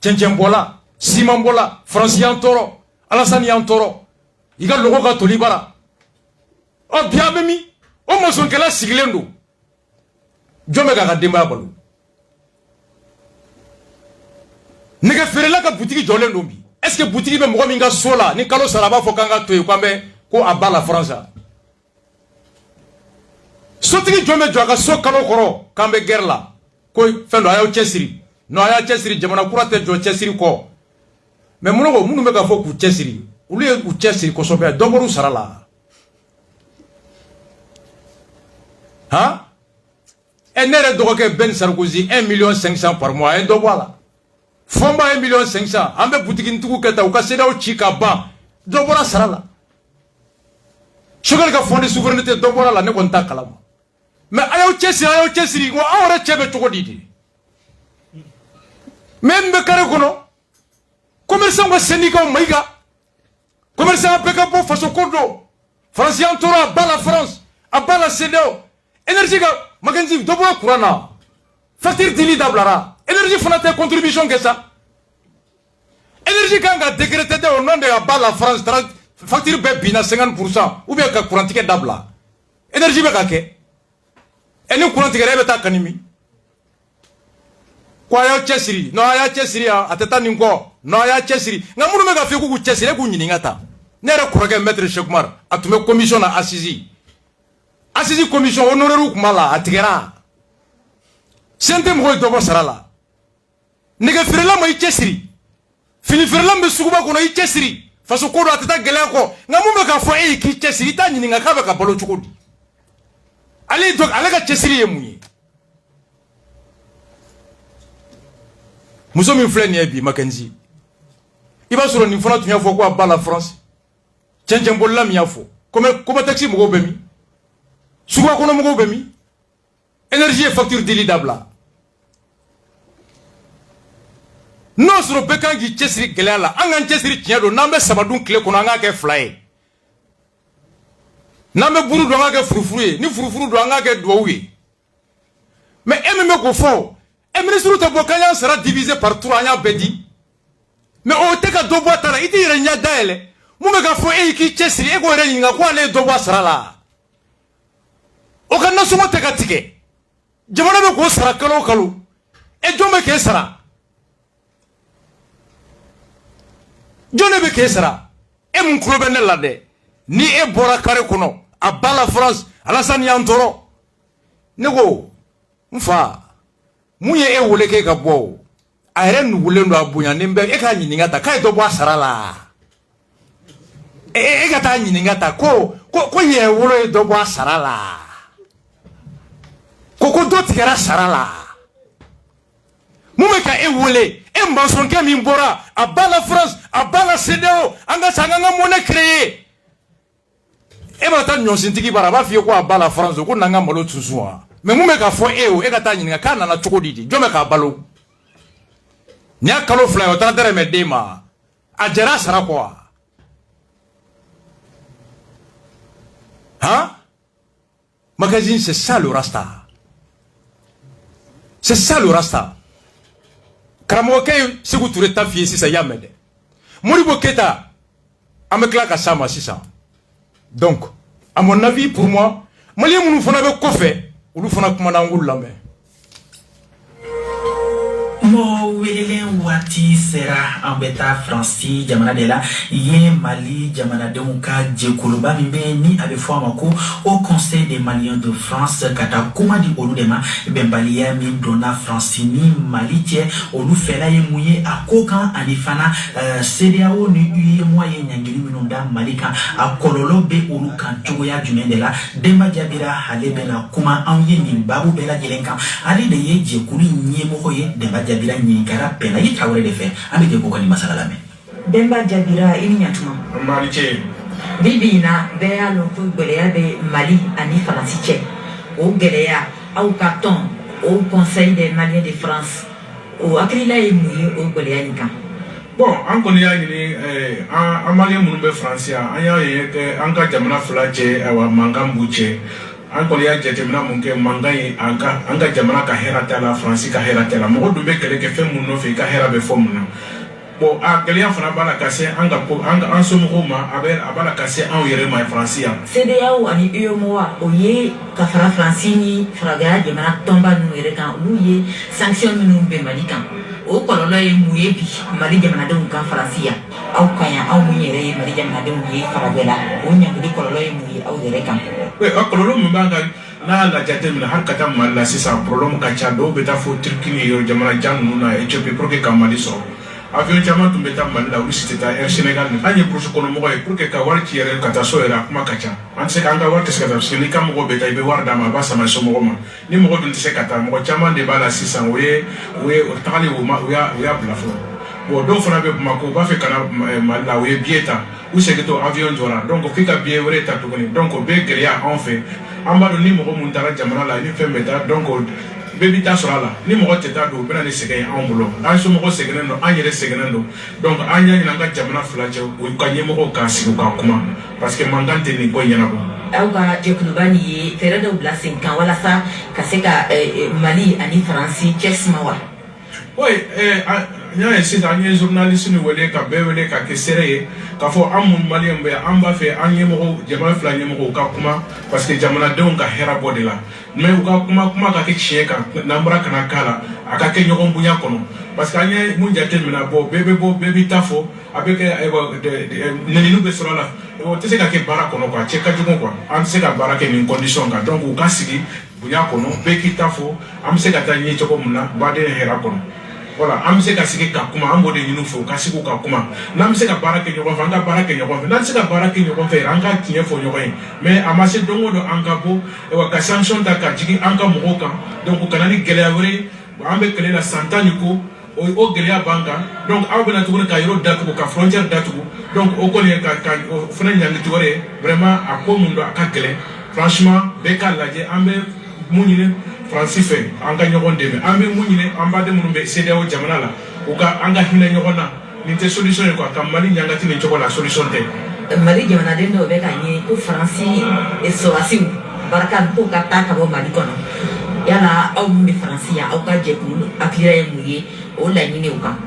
Chenchem bola Simon bola Francien Toro Alassane Yantoro iga logo ka tolibara o biabemi o masonke la siglendo John me ga demba balu nega ferela ka boutique jollen do bi est-ce que boutique be mo mi nga sola ni kalo sala ba fo kanga to ko ambe ko abala France sotigi jome joga so kalo koro kambe guerre la ko fendo ayo chesiri no aya chesiri jamana kurate jo chesiri ko mais muno munu me ka fo ku chesiri ulu ye ku chesiri ko so be doboru sarala ha enere dogoke Ben Sarkozy 1,5 million par mois et do voilà Fomba 1,5 million ambe boutique ntuku keta ukaseda o chika ba dobora sarala shogal ka fondé souveraineté dobora la ne konta kalama mais ayo chesiri ngo awra chebe to godidi même be kare kono commerçant ko syndicat maiga commerçant peka po faso kodo France entora bala France abala CDO énergie ga maganzi dobora kurana facture dili dablara énergie fanaté contribution que ça énergie quand a décrété au nom de la France facture bina 50% ou bien ka courant ticket dabla énergie be ka ke eni courant ticket be ta kanimi kwa ya chesiri no ya chesiri ateta ningo no ya chesiri ngamuru me ka fe ku chesiri ku nyini ngata nere kuroge maître Chekmar atume commission na assisi commission honoraire kumala atigera sente mo do sarala nega firela mo chesiri fini firela me sukuba kono chesiri faso ko do atata gele ko ngamu me ka fo ki chesiri ta nyini ngaka be ka bolo chukudi ali dok alaga chesiri yemunyi muso mi fleni ebi makenzi iba soro ni fona tunya fo ko abala France chenchen bolla mi yafo comme taxi mo go bemi sukuba kono mo go bemi énergie facture dilidabla non soro bekan gi chesiri gelala angan chesiri tiado nambe sabadun kle kono anga ke fly nambe buru do anga ke furufuru ni furufuru do anga ke dowi mais emme ko fo ministre to bokanya sera divisé par 3 anya bedi mais o te ka do boatara iti renya daele mu me ka fo ki chesiri e go renga ko ale do boasara la o kan na sumo te ka tike jamana be ko sara kalo e jome ke sara jone be ke sara e mun kulo be ne la de ni e bora kare kono a bala France Alassane Yantoro nego mfa munye e wole ke ka bo a ere nu wole ndo abunya ne mbe e ka nyininga ta kai do bo asara la e ka ta nyininga ta ko ye wole do bo asara la ko do tigara sara la mumeka e wole e mbanson ke min bora a bala France a bala CDO anga sanganga mona créer e ba ta nyonsintiki bara ba fie ko a bala France ko nanga malo tsusuwa mais mumeka fo e ka ta nyininga kana na chokodidi jome ka balo nya kalo fly o tra dere medema a jera sara ko hein magazine c'est ça le rasta. C'est ça le rasta. Karamoke Sékou Touré ta fille si ça yamede. Moribo Keta amekla ka sama sisa. Donc, à mon avis pour moi, Mali munu fana be kofe, ulu fana kuma na ngul lambe. Mo welelen wati sera ambeta Franci jamana de la ye Mali jamana de muka jekuluba mimbe ni abe fo amako au Conseil des Maliens de France kata kuma di oludema bembalia mi dona Franci ni Mali tie olu fela ye muye akokan anifana CEDEAO ni uye moye nyangiri minunda Malika akololo be olu kan jogoya jumende la Demba Jabira halebe na kuma anye ni babu bela jelenka ali de ye jekulu nyemo hoye Demba Jabira nyikara pena yitawre de fe amike ko ni masala lame Demba Jabira inyatuma Maliche bibina be alo fu geleya be Mali ani France o geleya au carton au Conseil des Maliens de France o akrila e muye o geleya nika bon an koni ya ni an Malien mun be France ya an ya ye an ka jamana fula che awa mangambu che an koni ya jetemina mun ke mangai an ka jamana ka hera ta la France ka hera ta la mo do be kele ke fe mun no fe ka hera be fo mun bon a galian fana bala kase an somo ma abala kase an yere ma France ya CEDEAO ani UEMOA oye ka fara France ni fraga jamana tomba nu yere kan lu ye sanction nu be Mali kan o kololo ye muye bi mali jamanadenw kan faransiya aw kanya aw mun yɛrɛ ye mali jamanadenw ye farabɛla o ɲangili kɔlɔlɔ ye mun ye aw yɛrɛ kan a kɔlɔlɔ min b'an kan n'a la jateminɛ hali ka taa mali la sisan problème ka ca dɔw bɛ taa fo turki ni yɔrɔ jamana jan ninnu na Éthiopie pour que ka mali sɔrɔ avion caman tun bɛ taa mali la olu si tɛ taa Air Sénégal ni an ye burusi kɔnɔmɔgɔ ye pour que ka wari ci yɛrɛ ka taa so yɛrɛ a kuma ka ca an tɛ se an ka wari tɛ se ka taa parce que ni ka mɔgɔ bɛ taa i bɛ wari d'a ma a b'a sama somɔgɔ ma ni mɔgɔ dun tɛ se ka taa mɔgɔ caman de b'a la sisan o tagali o y'a bila fɔlɔ bon dɔw fana bɛ Bamako u b'a fɛ ka na mali la u ye billet ta u segintɔ avion jɔra donc f'i ka billet wɛrɛ ta tuguni donc o bɛ gɛlɛya anw fɛ an b'a dɔn ni mɔgɔ mun taara jamana la ni fɛn bɛ taa donc bɛɛ bɛ taa sɔrɔ a la ni mɔgɔ tɛ taa don u bɛna ni sɛgɛn ye anw bolo an somɔgɔ sɛgɛnnen don an yɛrɛ sɛgɛnnen don donc an y'a ɲini an ka jamana fila cɛ u ka ɲɛmɔgɔw k'a sigi k'a kuma parce que mankan tɛ nin ko in ɲɛnabɔ. aw ka jɛkuluba nin ye fɛɛrɛ dɔw bila sen kan walasa ka se ka mali ani faransi cɛ suma wa. oui n y'a ye sisan an ye journaliste ni wele ka bɛɛ wele ka kɛ seere ye k'a fɔ an mun maliyɛn bɛ yan an b'a fɛ an ɲɛmɔgɔw jamana fila ɲɛmɔgɔw ka kuma parce que jamanadenw ka hɛrɛ bɔ de la mais u ka kuma ka kɛ tiɲɛ kan n'an bɔra kana k'a la a ka kɛ ɲɔgɔn bonya kɔnɔ parce que an ye mun jateminɛ bɔ bɛɛ bɛ taa fɔ a bɛ kɛ nɛninin bɛ sɔrɔ a la o tɛ se ka kɛ baara kɔnɔ quoi cɛ ka jugu quoi an tɛ se ka baara kɛ nin condition kan donc u ka sigi bonya kɔnɔ bɛɛ k'i ta fɔ an bɛ se ka taa ɲɛ cogo min na baden hɛrɛ kɔnɔ. Voilà, an bɛ se ka sigi ka kuma an b'o de ɲini u fɛ u ka sigi ka kuma n'an bɛ se ka baara kɛ ɲɔgɔn fɛ an ka baara kɛ ɲɔgɔn fɛ n'an tɛ se ka baara kɛ ɲɔgɔn fɛ an ka tiɲɛ fɔ ɲɔgɔn ye mais a ma se don o don an ka bɔ ka sanction ta ka jigin an ka mɔgɔw kan donc ka na ni gɛlɛya wɛrɛ ye an bɛ kɛlɛ la san 10 ni ko o gɛlɛya b'an kan donc aw bɛna tuguni ka yɔrɔ datugu ka frontière datugu donc o kɔni ye ka o fana ɲangili wɛrɛ ye vraiment a ko mun don a ka gɛlɛn franchement bɛɛ k'a lajɛ an bɛ mun ɲini Faransi fɛ an ka ɲɔgɔn dɛmɛ an bɛ mun ɲini an baden minnu bɛ CEDEAO jamana la u ka an ka hinɛ ɲɔgɔn na nin tɛ solution ye quoi ka Mali ɲangati nin cogo la solution tɛ. Mali jamanaden dɔw bɛ ka ɲini ko Faransi sɔrɔdasiw barika k'o ka taa ka bɔ Mali kɔnɔ yala aw min bɛ Faransi yan aw ka jɛkulu hakilila ye mun ye o laɲiniw kan.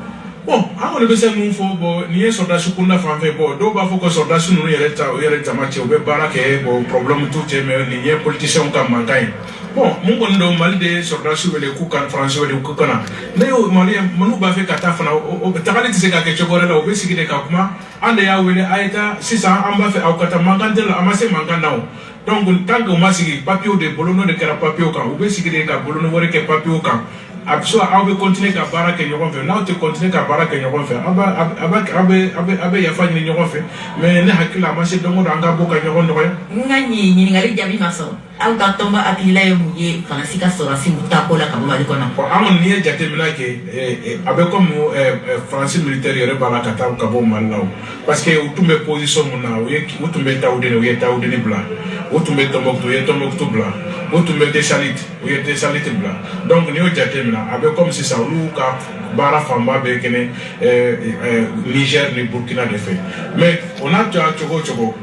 Bon an kɔni bɛ se mun fɔ bon nin ye sɔrɔdasi kunda fan fɛ bon dɔw b'a fɔ ko sɔrɔdasi ninnu yɛrɛ jama cɛ u bɛ baara kɛ bon problème t'u cɛ mais nin ye politicien ka mankan ye. Bon mun kɔni don Mali de sɔrɔdasi wele k'u ka Faransi wele k'u kana ne y'o maliyɛn minnu b'a fɛ ka taa fana o tagali tɛ se ka kɛ cogo wɛrɛ la u bɛ sigi de ka kuma an de y'a wele a ye taa sisan an b'a fɛ aw ka taa mankan tɛ la a ma se mankan na o donc tant que u ma sigi papiyew de bolo n'o de kɛra papiyew kan u bɛ sigi de ka boloni wɛrɛ kɛ papiyew kan a bɛ so aw bɛ continuer ka baara kɛ ɲɔgɔn fɛ n'aw tɛ continuer ka baara kɛ ɲɔgɔn fɛ a bɛ yafa ɲini ɲɔgɔn fɛ mais ne hakili a ma se don o don an ka bɔ ka ɲɔgɔn nɔgɔya. n ka ɲininkali jaabi ma sɔrɔ aw ka tɔnba hakilila ye mun ye Faransi ka sɔrɔdasiw ta ko la ka bɔ Mali kɔnɔ. bon an kɔni n'i ye jateminɛ kɛ a bɛ comme Faransi militaire yɛrɛ b'a la ka taa ka bɔ Mali la o parce que u tun bɛ position mun na u tun bɛ Tawudeni u ye Tawudeni bila u tun bɛ Tombouctou u ye Tombouctou bila u tun bɛ Desalit u ye Desalit bila donc n'i y'o jateminɛ a bɛ comme sisan olu ka baara fanba bɛ kɛnɛ Niger ni Burkina de fɛ mais o n'a tora cogo o cogo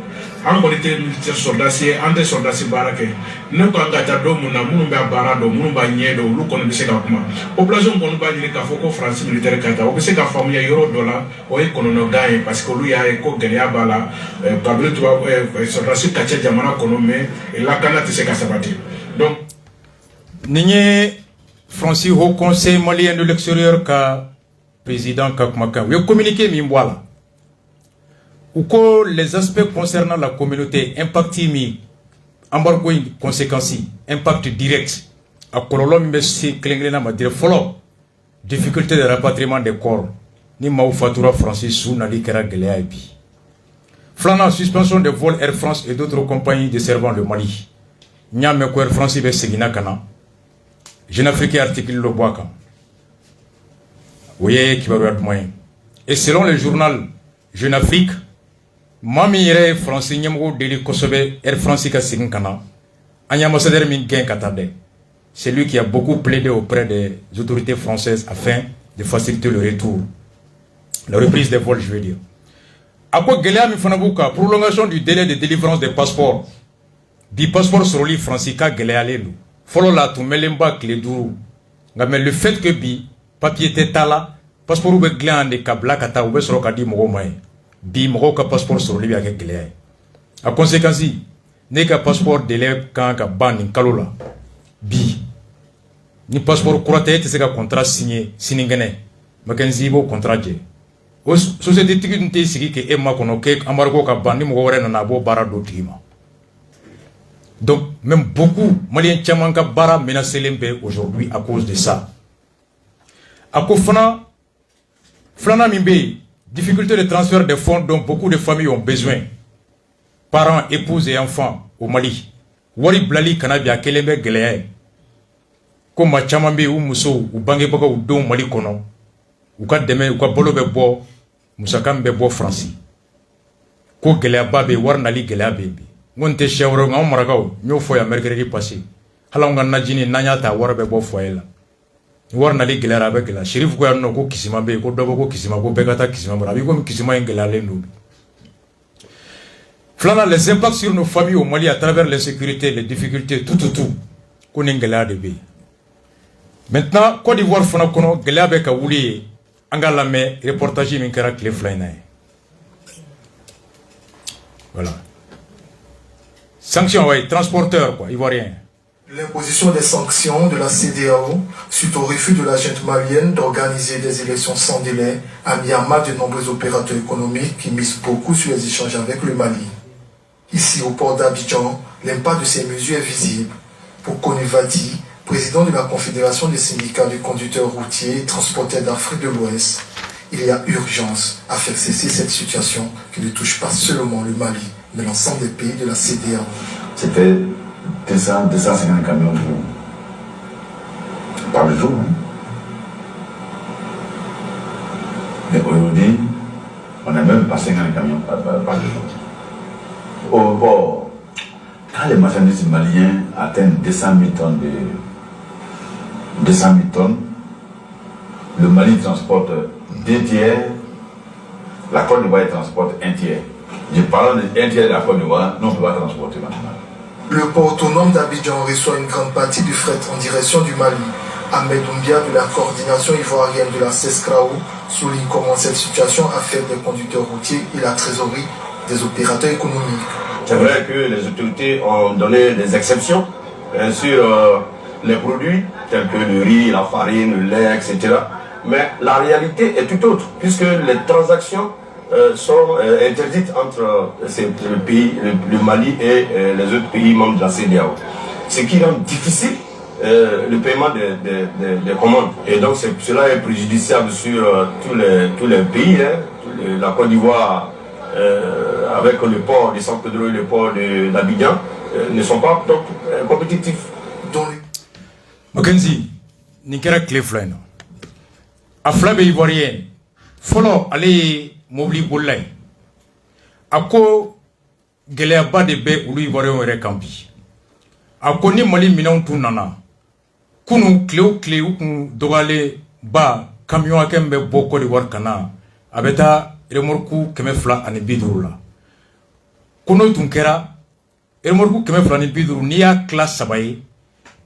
an kɔni tɛ sɔrɔdasi ye an tɛ sɔrɔdasi baara kɛ ne ko an ka taa don mun na minnu b'a baara dɔn minnu b'a ɲɛ dɔn olu kɔni bɛ se ka kuma population kɔni b'a ɲini k'a fɔ ko Faransi militaire ka taa o bɛ se ka faamuya yɔrɔ dɔ la o ye kɔnɔnɔgan ye parce que olu y'a ye ko gɛlɛya b'a la kabini sɔrɔdasi ka ca jamana kɔnɔ mais lakana tɛ se ka sabati donc. nin ye Faransi Haut Conseil malien de l'extérieur ka président ka kumakan u ye communiqué min bɔ a la. Ou que les aspects concernant la communauté impact embargo conséquences impact direct à kololom mbesi klenglena ma dire follow difficulté de rapatriement des corps ni mau fatura Francis sous nali kera gelea bi flana suspension des vols Air France et d'autres compagnies desservant le Mali nyame ko Air France be segina kana Jeune Afrique article le boaka voyez qui va moyen et selon le journal Jeune Afrique Mami yɛrɛ Faransi ɲɛmɔgɔw deli kosɛbɛ Air France ka segin ka na an ye ambassadeur min gɛn ka taa dɛ c'est lui qui a beaucoup plaidé auprès des autorités françaises afin de faciliter le retour la reprise des vols je veux dire a ko gɛlɛya min fana b'u kan prolongation du délai de délivrance des passeports bi passeport sɔrɔli Faransi ka gɛlɛyalen don fɔlɔ la tun mɛnlen ba tile 5 nka mais le fait que bi papier tɛ taa la passeport bɛ dilan de ka bila ka taa u bɛ sɔrɔ ka di mɔgɔw ma ye bi mɔgɔw ka passeport sɔrɔli bɛ kɛ gɛlɛya ye a conséquence ne ka passeport délai kan ka ban nin kalo la bi ni passeport kura tɛ e tɛ se ka contrat signer sinikɛnɛ Mackenzie bo contrat je o société tigi sigi ke e makono ke embargo ka bandi mo wore na bo bara do tigima. Donc même beaucoup Maliens chaman ka bara menacé lembe aujourd'hui à cause de ça. Ako flana mimbe difficulté de transfert de fonds dont beaucoup de familles ont besoin. Parents, épouses et enfants au Mali. Wari blali kanabia kelembe geleye. Ko ma chaman be ou muso ou bange baka ou don Mali kono. Ou ka deme ou ka bolo be bo musakam be bo France. Ko gelea babe war nali gelea bebe. Ngonte shawro ngam maragaw nyo foya mercredi passé. Hala nga najini nanyata war be bo foyela. War nali gelea be gelea. Sheriff ko yanno ko kisima be ko dogo ko kisima ko begata kisima bra. Bi ko kisima ngela lendo. Flana les impacts sur nos familles au Mali à travers l'insécurité, les difficultés, tout. Ko ngela de be. Maintenant, Côte d'Ivoire fana kono gelea be ka wuli angala me reportage min kara clé flyna. Voilà. Sanctions, ouais, transporteurs, quoi, ivoiriens. L'imposition des sanctions de la CEDEAO suite au refus de la junte malienne d'organiser des élections sans délai a mis à mal de nombreux opérateurs économiques qui misent beaucoup sur les échanges avec le Mali. Ici, au port d'Abidjan, l'impact de ces mesures est visible. Pour Konivadi, président de la Confédération des syndicats de conducteurs routiers et transporteurs d'Afrique de l'Ouest, il y a urgence à faire cesser cette situation qui ne touche pas seulement le Mali, mais l'ensemble des pays de la CEDEAO. C'était 250 camions par jour. Hein. Mais aujourd'hui, on n'a même pas 50 camions par jour. Au bord, quand les marchandises maliens atteignent 200 000 tonnes, le Mali transporte 2 tiers, la Côte d'Ivoire transporte 1 tiers. Je parle de 1 tiers de la Côte d'Ivoire, non, on ne peut pas transporter maintenant. Le port autonome d'Abidjan reçoit une grande partie du fret en direction du Mali. Ahmed Doumbia de la coordination ivoirienne de la CESCRAO souligne comment cette situation affecte les conducteurs routiers et la trésorerie des opérateurs économiques. C'est vrai que les autorités ont donné des exceptions sur les produits tels que le riz, la farine, le lait, etc. Mais la réalité est tout autre, puisque les transactions sont interdites entre le Mali et les autres pays membres de la CEDEAO. Ce qui rend difficile le paiement des commandes. Et donc cela est préjudiciable sur tous les pays. Hein. La Côte d'Ivoire, avec le port du Centre Pedro et le port d'Abidjan, ne sont pas donc, compétitifs. Mackenzie, Nikera Cleflin. Aflabe ivoirien, follow allez mobili bolay. Ako gelea ba de be ulu ivoirien were kampi. Ako ni Mali minan tunana. Kunu kleu kun dogale ba camion akembe boko de war kana. Abeta remorku kemefla ani bidurula. Kuno tunkera remorku kemefla ani biduru niya class sabaye.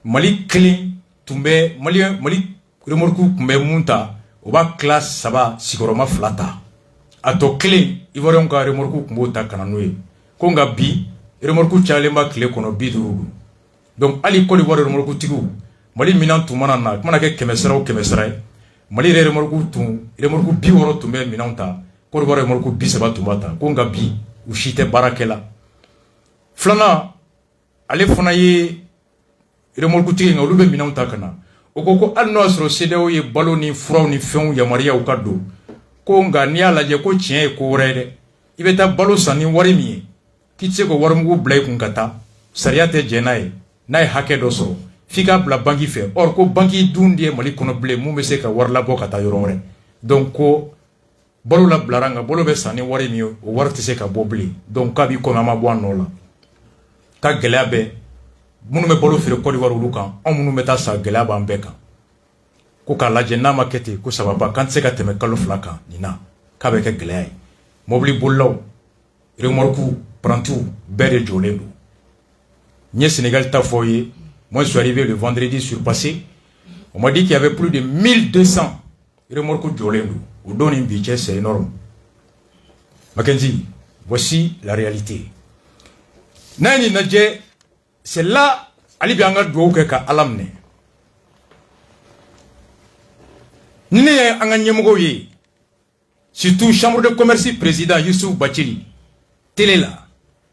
Mali clean tumbe Mali remorku kumbe munta oba class saba sigoroma flata. Ato clean ivoirien ka remorku kumbo kananwe. Konga bi remorku chalemba clé kono biduru. Donc ali Côte d'Ivoire remorku tigu Mali minan tumana na kuma ke kemesra Mali remorku bi woro tumbe minanta Côte d'Ivoire remorku bi saba tumata konga bi ushite barakela flana ale fona ye remorku tigi nga lube minanta kana okoko anno asro CEDEAO ye balo ni furaw ni fɛnw yamaria u ka do ko nga ni ala je ko tiɲɛ ye ko wɛrɛ dɛ I bɛ taa balo san ni wari min ye k'i tɛ se ko warimugu bila I kun ka taa sariya tɛ jɛn n'a ye n'a ye hakɛ dɔ sɔrɔ f'i k'a bila banki fɛ or ko banki dun de ye Mali kɔnɔ bilen mun bɛ se ka wari labɔ ka taa yɔrɔ wɛrɛ donc ko balo la bilara nka balo bɛ san ni wari min ye o wari tɛ se ka bɔ bilen donc k'a b'i kɔnɔ a ma bɔ a nɔ la ka gɛlɛya bɛ minnu bɛ balo feere Côte d'Ivoire olu kan anw minnu bɛ taa sa gɛlɛya b'an bɛɛ kan ko k'a lajɛ n'a ma kɛ ten ko sababa k'an tɛ se ka tɛmɛ kalo 2 kan nin na k'a bɛ kɛ gɛlɛya ye mobili bolilaw remorku prantiw bɛɛ de jɔlen don n ye Sénégal ta fɔ ye moi je suis arrivé le vendredi surpassé on m'a dit qu'il y avait plus de 1200 remorku jɔlen don o don ni bi cɛ c'est énorme Mackenzie voici la réalité n'a ye nin lajɛ c'est là hali bi an ka dugawu kɛ ka Ala minɛ Nine anga nyemogo ye. Surtout chambre de commerce président Youssouf Bathily. Télé là.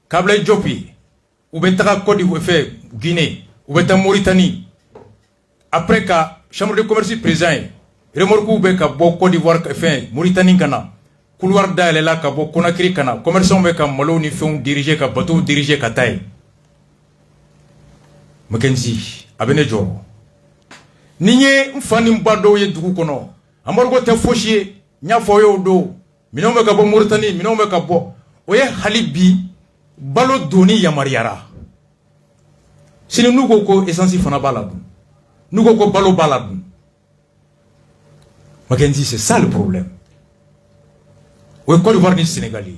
Kabla Djopi. Ou betaka Côte d'Ivoire fait Guinée. Ou beta Mauritanie. Après ka chambre de commerce président. Remorku be ka bo Côte d'Ivoire fait Mauritanie kana. Couloir da là ka bo Conakry kana. Commerçant be ka malo ni fond diriger ka bateau diriger ka taille. Mackenzie abene joro. Ninye mfani mbado ye dugu kono. Amorgo te foshie nya foyo do. Minome ka bo Mauritanie, minome ka bo. Oye halibi balo doni yamariara. Sini nugo ko essence fana baladu. Nugo ko balo baladu. Mackenzie, c'est ça le problème. Oye Côte d'Ivoire ni Sénégalais.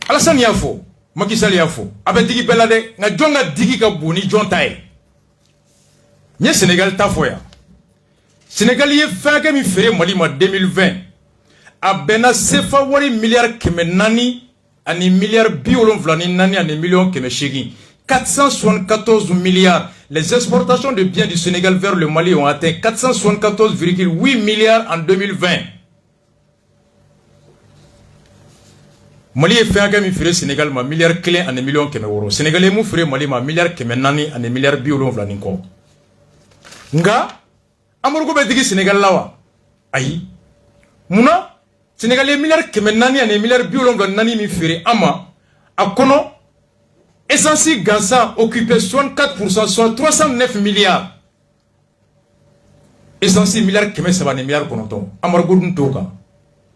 Alassane Yafo, Macky Sall Yafo. Abe digi belade nga jonga digi ka boni jontaye. Nye Sénégal ta foya. Sénégal ye fake mi fere Mali ma 2020. A bena sefa wari milliard keme nani ani milliard biolonvlani nani ani million keme shegi. 474 milliards. Les exportations de biens du Sénégal vers le Mali ont atteint 474,8 milliards en 2020. Mali est fait un mi Sénégal ma milliard clé en million keme euro. Sénégalais mou fere Mali ma milliard keme nani ani milliard biolonvlani ko. Nga amorgo be digi Sénégal lawa ayi muna Sénégalais milliard keme nani ane milliard biolongo nani mi fere ama akono essence gansa occupé 64% soit 309 milliards essence milliard keme sabane milliard konoton amorgo dun toka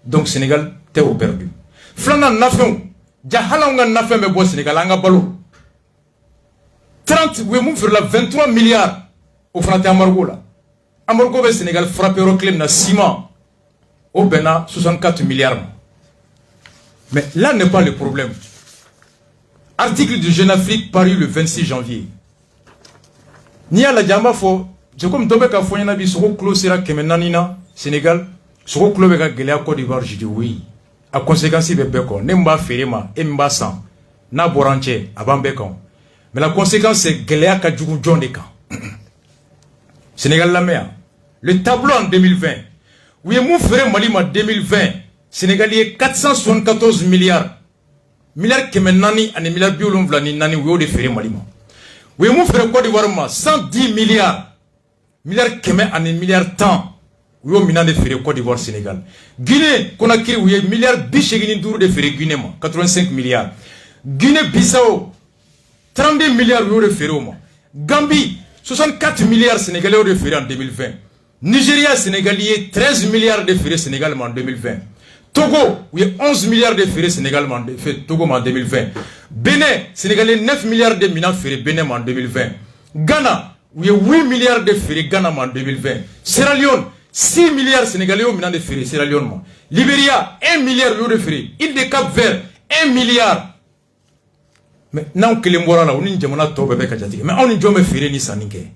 donc Sénégal te au perdu flana nafon jahala nga nafon be bo Sénégal anga balo 30 we mou fere la 23 milliards au frate Amargo là. Amargo be Sénégal frappé Euroclém na ciment. Au Bénin 64 milliards. Mais là n'est pas le problème. Article du Jeune Afrique paru le 26 janvier. Ni à la Djamba fo, je comme Dobe ka foyana bi soko closera kemenanina Sénégal, soko clobe ka gelea Côte d'Ivoire, je dis oui. A conséquence be beko, nemba ferema, emba san, na boranche, abambekon. Mais la conséquence c'est gelea ka djugu jondeka. Sénégal la mer. Le tableau en 2020. Oui, mon frère Mali en 2020. Sénégalais 474 milliards. Milliards qui nani et milliards biolon vlani nani oui de frère Mali. Oui, mon frère Côte d'Ivoire 110 milliards. Milliards qui et milliards temps. Oui, au minant de frère Côte d'Ivoire Sénégal. Guinée, Conakry oui milliards bichegini dour de frère Guinée 85 milliards. Guinée Bissau 32 milliards oui de frère Gambie 64 milliards sénégalais au référé en 2020. Nigeria sénégalais 13 milliards de ferrés Sénégal en 2020. Togo, oui, 11 milliards de ferrés Sénégal en 2020. Bénin, sénégalais 9 milliards de minants ferrés Bénin en 2020. Ghana, oui, 8 milliards de ferrés Ghana en 2020. Sierra Leone, 6 milliards sénégalais au minants de ferrés Sierra Leone. Libéria, 1 milliard de ferrés. Île de Cap-Vert, 1 milliard. Mais non que les morts là on n'y jamana to bébé kajati mais on n'y jome fere ni saninke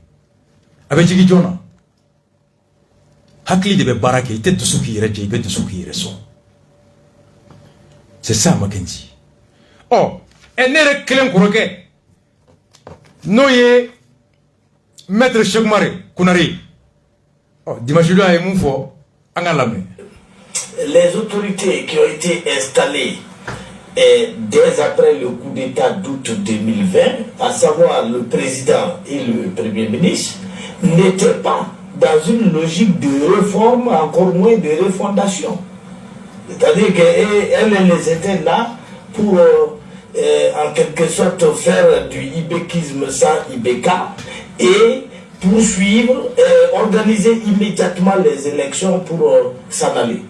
avec jigi jona hakli de be barake ite to suki reje be to suki reso c'est ça Mackenzie oh enere kelen koroke noye maître Cheikh Mare Kunari oh dimanche là et mon fo angalame les autorités qui ont été installées et dès après le coup d'État d'août 2020, à savoir le président et le premier ministre, n'étaient pas dans une logique de réforme, encore moins de refondation. C'est-à-dire qu'elles étaient là pour, en quelque sorte, faire du ibékisme sans ibéka et poursuivre, organiser immédiatement les élections pour s'en aller.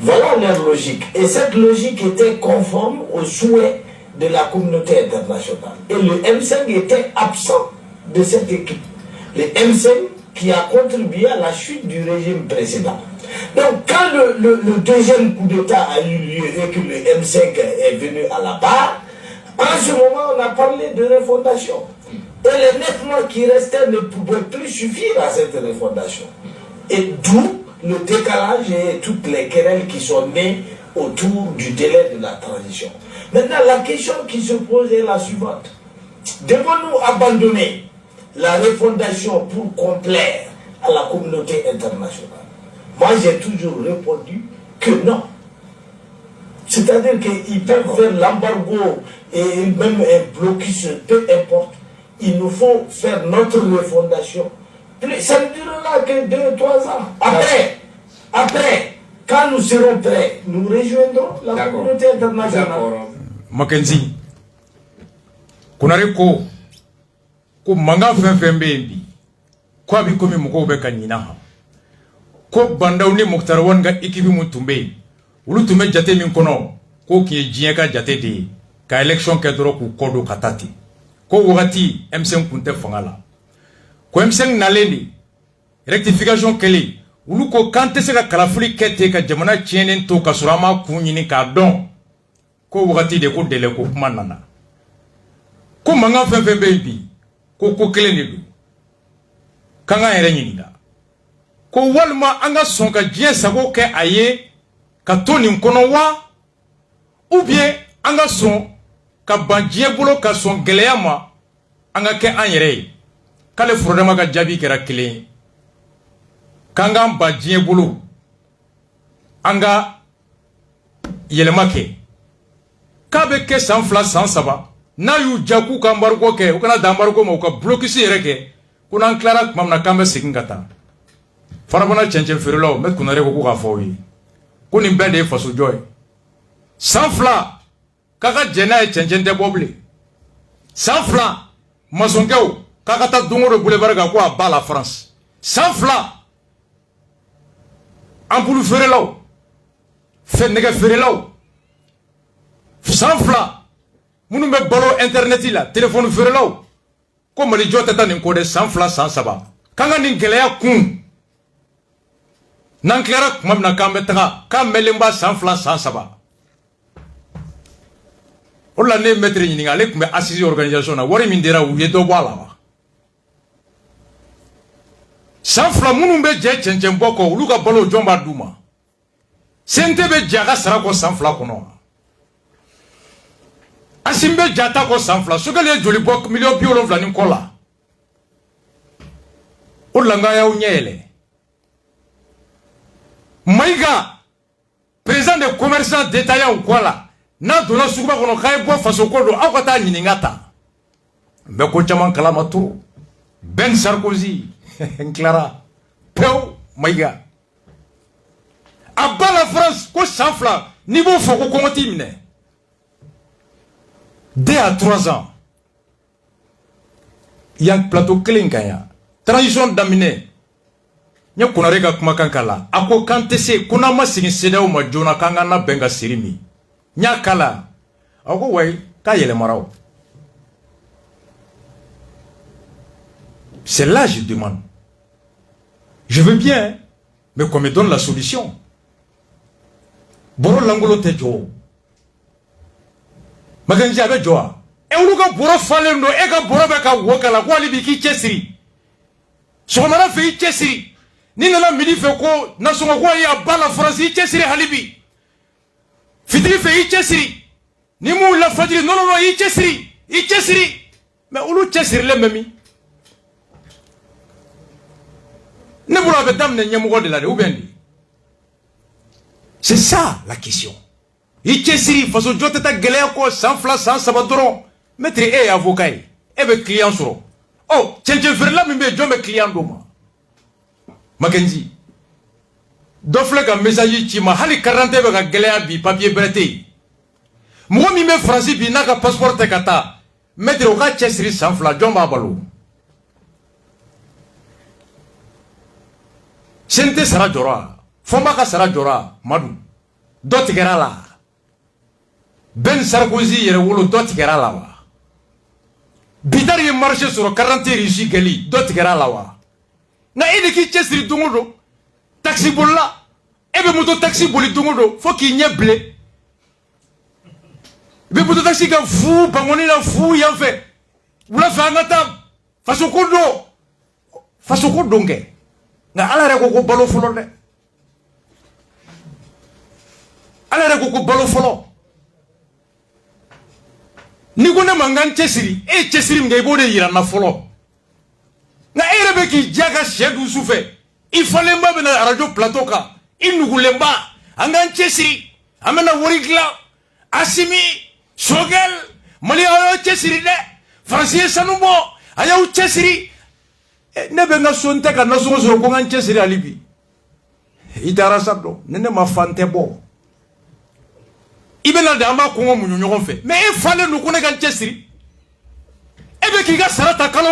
Voilà leur logique. Et cette logique était conforme aux souhaits de la communauté internationale. Et le M5 était absent de cette équipe. Le M5 qui a contribué à la chute du régime précédent. Donc quand le deuxième coup d'État a eu lieu et que le M5 est venu à la barre, en ce moment on a parlé de refondation. Et les 9 mois qui restaient ne pouvaient plus suffire à cette refondation. Et d'où le décalage et toutes les querelles qui sont nées autour du délai de la transition. Maintenant, la question qui se pose est la suivante. Devons-nous abandonner la refondation pour complaire à la communauté internationale. Moi, j'ai toujours répondu que non. C'est-à-dire qu'ils peuvent faire l'embargo et même un blocus, peu importe. Il nous faut faire notre refondation. Ça ne durera que 2-3 ans. Après, quand nous serons prêts, nous rejoindrons la communauté internationale. Mackenzie, Konareko, ko manga fembe ko abi komi mugo be kanina ko bandawni muktarwan ga ikibi mutumbe ulu tume jate min kono ko ki jiye ka jate de ka election ke doro ku kodo katati ko wagati M5 kunte fangala ko M5 naleni rectification kele ulu ko kante se ka kalafuli kete ka jamana tienen to ka surama kunyini ka don ko wagati de ko dele ko kuma nana ko manga fembe bi ko kele ni du kanga yere nyinga ko walma anga sonka jie sago ke aye ka toni nkono wa ou bien anga son ka banjie bolo ka son geleyama anga ke anyere kale frodema ka jabi kera kile kanga banjie bolo anga yelemake kabe ke sanfla sansaba na yu jaku ka mbargo ke ukana da mbargo mo ka blokisi yere ke kuna clara mamna kambe sikingata farabana chenche firilo met kuna reko ku ka fowi kuni mbende faso joy sanfla kaka jena e chenche de boble sanfla masongeo kaka ta dungoro boulevard ga ko aba la France sanfla ampulu firilo fe nega firilo sanfla munu be balo internet la téléphone firilo ko mali jota tan ko de sanfla sansaba kanga nin geleya kun nan klara mamna kambe taga kam melemba sanfla sansaba ola ne metre ni ngale kumbe assisi organisation na wari min dira wuye do bala wa sanfla munu be je chenchem boko uluka balo jomba duma sente be jaga sara ko sanfla kono asimbe jata ko sanfla sugale joli bok million biolo vlani kola ulanga ya unyele maiga président de commerçants détaillants kola na dona sukuba kono kay bo faso ko do akata nyiningata be ko chaman kala matu Ben Sarkozy Clara Peu maiga abala France ko sanfla niveau foko ko timne 2 à 3 ans yang plateau klingaya transition damine nya kunarega kuma kankala ako kantese kuna masigi sedao majona kanga na benga sirimi nya kala ako way ka yele maraw c'est là je demande je veux bien mais qu'on me donne la solution boro langolo tejo maganji abe joa e uluka boro falendo e ka boro be ka wokala ko ali bi ki chesiri so mara fe chesiri ni nana mini fe ko na so ko ya bala France chesiri halibi fitri fe chesiri ni mu la fajri non chesiri mais ulu chesiri le memi ne bula be damne nyamugo de la de ubendi c'est ça la question. Ichesiri faso joteta gelea ko sanfla sans sabadron maître et avocat et be client soro oh chenje verla mimbe jombe client doma Makenzi dofle ka message ci ma hali 40 be ka gelea bi papier breté mo mi me français bi naka passeport te kata maître o ka chesiri sanfla jomba balo sente sara jora fomba ka sara jora madu dotigera la Ben Sarkozy yere wolo dotigera la wa bidar ye marché sur 40 rigi gali dotigera la wa na ede ki chesri dungodo taxi bolla ebe moto taxi boli dungodo fo ki nyeble be moto taxi ka fu bangoni na fu ya fe wula fa ngata faso ko donge na ala re ko balo folo de ala re ko balo folo ni ko ne mangan chesiri e chesiri ngai bode yira na folo nga erebe ki jaga shedu soufe il fallait pas venir à radio plateau ka il nous voulait pas angan chesiri amena worigla asimi sogel mali ayo chesiri de français sanubo ayo chesiri ne be nga sonte ka naso so ko ngan chesiri alibi idara sabdo nene ma fante bo ibena de amba ko mu nyogon fe mais il fallait nous connaître ngan chesiri ebe ki ga sarata kalo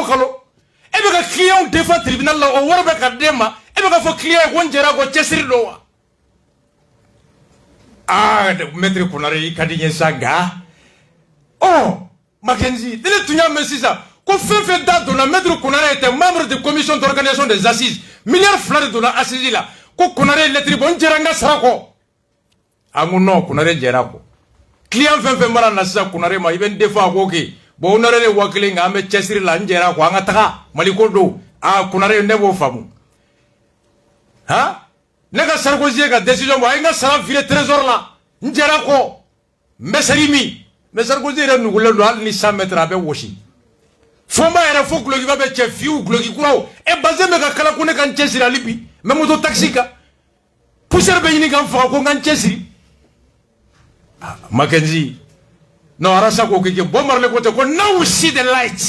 ebe ka client defa tribunal la o warbe ka dema ebe ka fo client ko njera ko chesiri do wa maître Konare kadi saga oh Mackenzie dele tunya mesisa ko fefe da dona maître Konare était membre de commission d'organisation des assises milliard fleur de la assise là ko Konare lettre bon njera nga sarako amuno Konare njera ko client fefe mara na sa Konare ma iben defa ko ke bo onare wakile nga me chesiri la njera ko anga taka maliko do Konare nebo famu ha nega Sarkozy ka décision mo nga sara vile trésor la njera ko mesarimi mais Sarkozy re nugule do al ni 100 mètres abe woshi fomba era fo glogi ba be chefi ou glogi kuraw e bazé me ka kala ko ne kan chesiri alibi me moto taxi ka pousser be ni kan fa ko ngan chesiri Mackenzie no arasa ko ke bombar le ko te ko now we see the light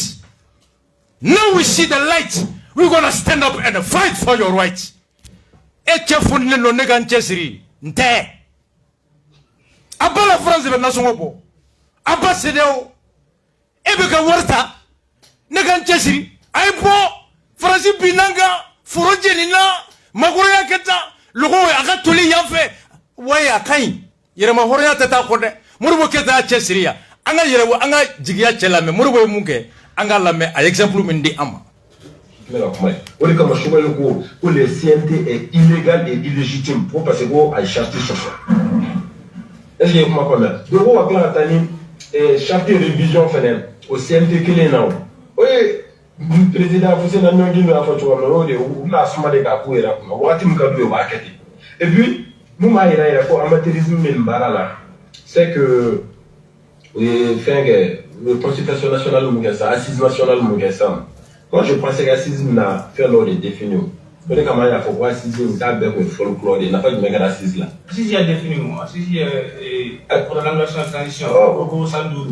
we're gonna stand up and fight for your rights e chefun ne no ne kan chesiri nte abala France be naso bo abasedeo ebe ka warta ne kan chesiri ay bo France binanga forojeni na magoro ya keta logo aka toli yafe waya kai yere ma horoya tata ko de murbo keta chesiri ya anga yere anga jigiya chela me murbo munke anga lame a exemple min di ama où le CNT est illégal et illégitime pour passer à charter sur ça. Est-ce que vous m'appelez? Donc, on va faire la charter révision au CNT qui est là. Oui, le président, vous savez, nous avons fait et puis, nous avons amateurisme, c'est que le consultation nationale, assise nationale, moi, je pensais que l'assise n'a fait l'ordre défini. Je ne sais pas si l'assise n'a pas de folklore, il n'a pas de méga assise là. L'assise a défini, l'assise pour la nationale transition,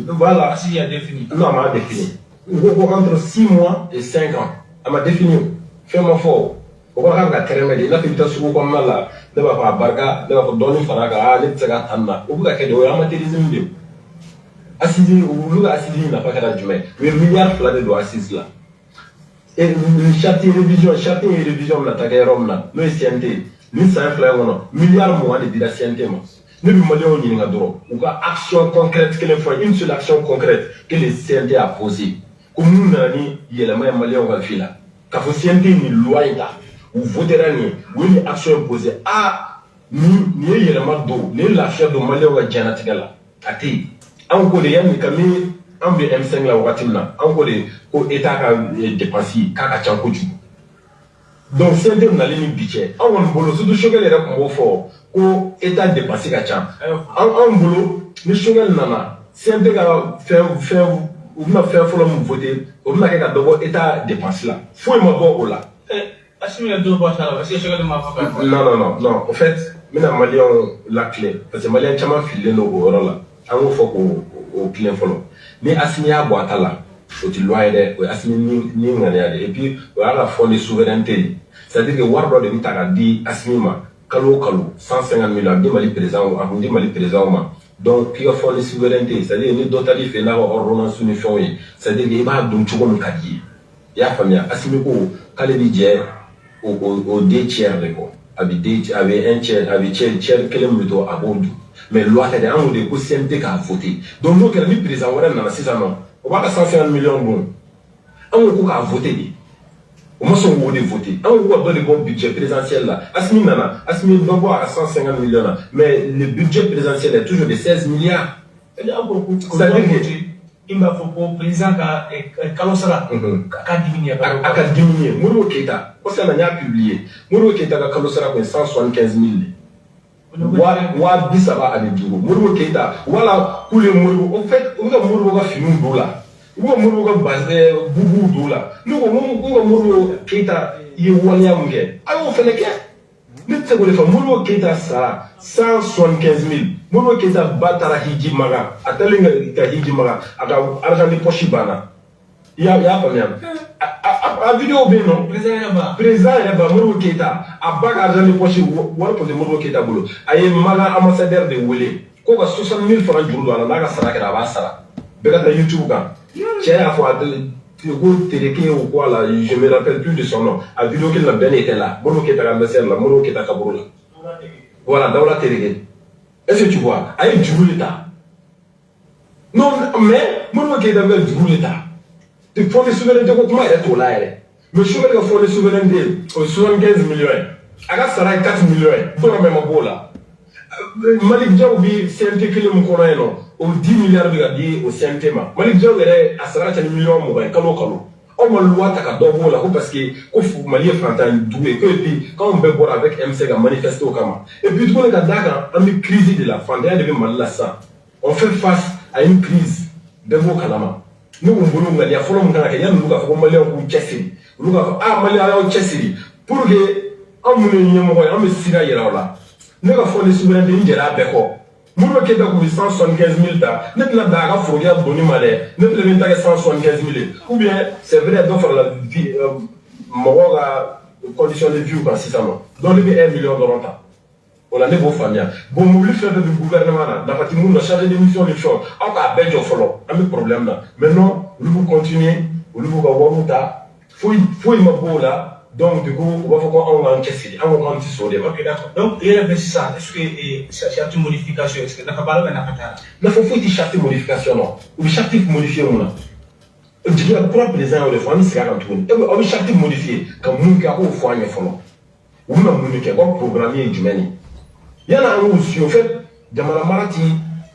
voilà. L'assise a défini. Non, elle m'a défini. Entre 6 mois et 5 ans, elle m'a défini. Fais-moi fort. On va regarder la crème, il a fait une chose comme là, il va faire barga, il va faire donner faraga, il va faire tanna. On va faire des amateurismes. Assise, l'assise n'a pas qu'à jumer. Le milliard de l'assise là. Et charte et révision na tagarom na no CNT ni sa fly wono milliard mo de la CNT mo ne bi modèle ni nga doro ou ka action concrète que les fois une seule action concrète que le CNT a posée comme nous nani yela ma malien va fila ka fo CNT ni loi ita ou votera ni une action posée ni yela ma do ni l'action de malien va jana tigala ati an ko de yan kami an be M5 la wakatimna an ko de ko état ka dépenser ka chanko ju donc c'est de na lini budget an won bolo su du shogel era ko fo ko état dépenser ka chan an bolo ni shogel nana c'est de ga faire ou na faire folo mu voter ou na ka dobo état dépenser la faut mo bo ola assumer le droit ça là c'est shogel ma fa non en fait mina malien la clé parce que malien chama filé no oro la an fo ko au client folo ni assigné boîte là au loi de assigné ni ngania et puis voilà fond de souveraineté c'est-à-dire que wardo de mitaka di assignement kalo 150 millions de mali présent à di mali présent donc puis fond de souveraineté c'est-à-dire ni dotali fait na ordonnance unifiée c'est-à-dire que ba dum chugo nkadi ya famia assigné ko kale budget au 2 tiers de ko avec un tiers avec tiers quel muto abondu mais loi de an de ko CNT ka voter donc nous que ni président wala na 6 ans on va 150 millions bon on ko ka voter di on mo son wo de voter on ko do le bon budget présidentiel là asmi donc à 150 millions là mais le budget présidentiel est toujours de 16 milliards c'est-à-dire que il m'a faut pour président ka kalosara ka diminuer Modibo Keïta parce que on a publié Modibo Keïta ka kalosara ko 175 000 wa bisaba avec Djogo Modibo Keïta voilà pour les Modibo en fait on a Modibo va finir là Ou Moro basé Boubou Doula. Nous, Moro Keita, Yewanya Mouge. Alors, on fait les cas. Nous avons fait Moro Keita ça, 175 000. Moro Keita Batara Hiji Maga, Atalinga Hiji Maga, Argent de Pochibana. Il y a combien? A vidéo bien non? Président là-bas, Moro Keita, a bag argent de Pochi, voilà pour le Moro Keita boulot. Aïe Maga ambassadeur de Wole. Quoi 60 000 francs du jour, la Sara Kravasara. Begat la YouTube quand. Tiens, à fois Téléké ou quoi là, je me rappelle plus de son nom. A vidéo qu'il a bien été là. Moro Keita ambassadeur là, Moro Keita Kaboula. Voilà, dans la Téléké. Est-ce que tu vois? Aïe du l'État. Non, mais Moro Keita veut du l'État. Tu prends les souverainetés comment elle est tout là. Mais je veux que faut les souverainetés 75 millions. Aga sara 4 millions. Pour la même bola. Malik Diaoubi CNT que le moukono non. Au 10 milliards de gadi au CNT ma. Malik Diaoubi est à sara 4 millions mo ben kalo kalo. On me loi ta ka dobo la parce que ko fu malien frantan doué que puis quand on veut boire avec MC ga manifester au kama. Et puis tout le Dakar a mis crise de la fandère de mal ça. On fait face à une crise de vos kalama. Nous on voulons gagner follow mon canaka yan luka ko malien ko chessiri. Luka malien ala chessiri pour que on me nyemo ko on me sira yera la. Nous avons fait les souverainetés n'ira beko. Nous avons fait 175 000 ta. Nous avons fait fourrière boni malais. Nous avons fait 175 000. Ou bien c'est vrai d'offre la vie, condition de vie ou pas si ça non. Donc il y a 1 million de renta. On a des beaux familles. Bon, nous voulons faire du gouvernement là. Dans le monde, on a chargé des missions de choses. On a belge au follow. On a un problème là. Maintenant, nous voulons continuer. Nous voulons avoir un tas. Faut y m'avoir là. Donc, du coup, on va faire quoi? On va encaisser, on va encaisser. Ok, d'accord. Donc, il y a ça. Est-ce que c'est une modification? Est-ce que tu as parlé de la il faut une charte de modification, non? Ou une charte modifiée, non? Je dis à quoi président ou le foyer, c'est quand tout. Et on charte modifiée, comme nous qui avons au foyer, follow. Ou nous qui avons programmé du menu. Il y en a un aussi, en fait, dans la Marati,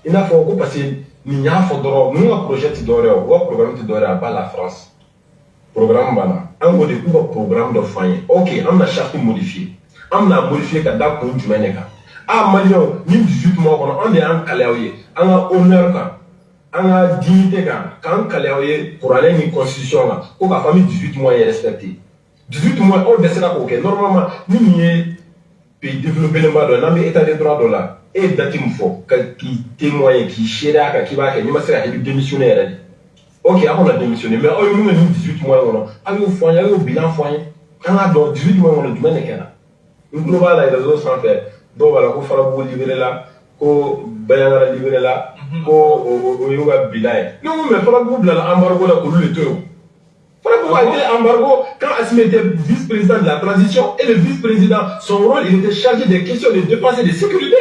il y a faut passer, il y a faut d'or, nous un projet d'or, ou un programme d'or à bas la France. Programme bana on va découvrir programme de foyer. Ok, on a charte modifié, on a modifié que d'accord pour du meneka ah malio ni 18 mois on est en kalaoye on a honneur on a dignité quand kalaoye pour aller une constitution là pour la famille 18 mois est respecté 18 mois on descend là ok normalement ni pays développé le monde on a état de droit de là et datim fo qui témoigne qui chéra qui va que ni ma sera démissionnaire. Ok, on a démissionné, mais on a 18 mois, on a foyer, on a bilan foyer. On a donc 18 mois, on a du même écart. Nous global là, les autres sans faire. Donc voilà, qu'on fera pour libérer là, qu'on baillera libérer là, qu'on yoga bilan. Non, mais fera pour là, embargo là, pour le tout. Fera pour aller embargo quand Assimi était vice-président de la transition et le vice-président, son rôle, il était chargé des questions de dépenses et de sécurité.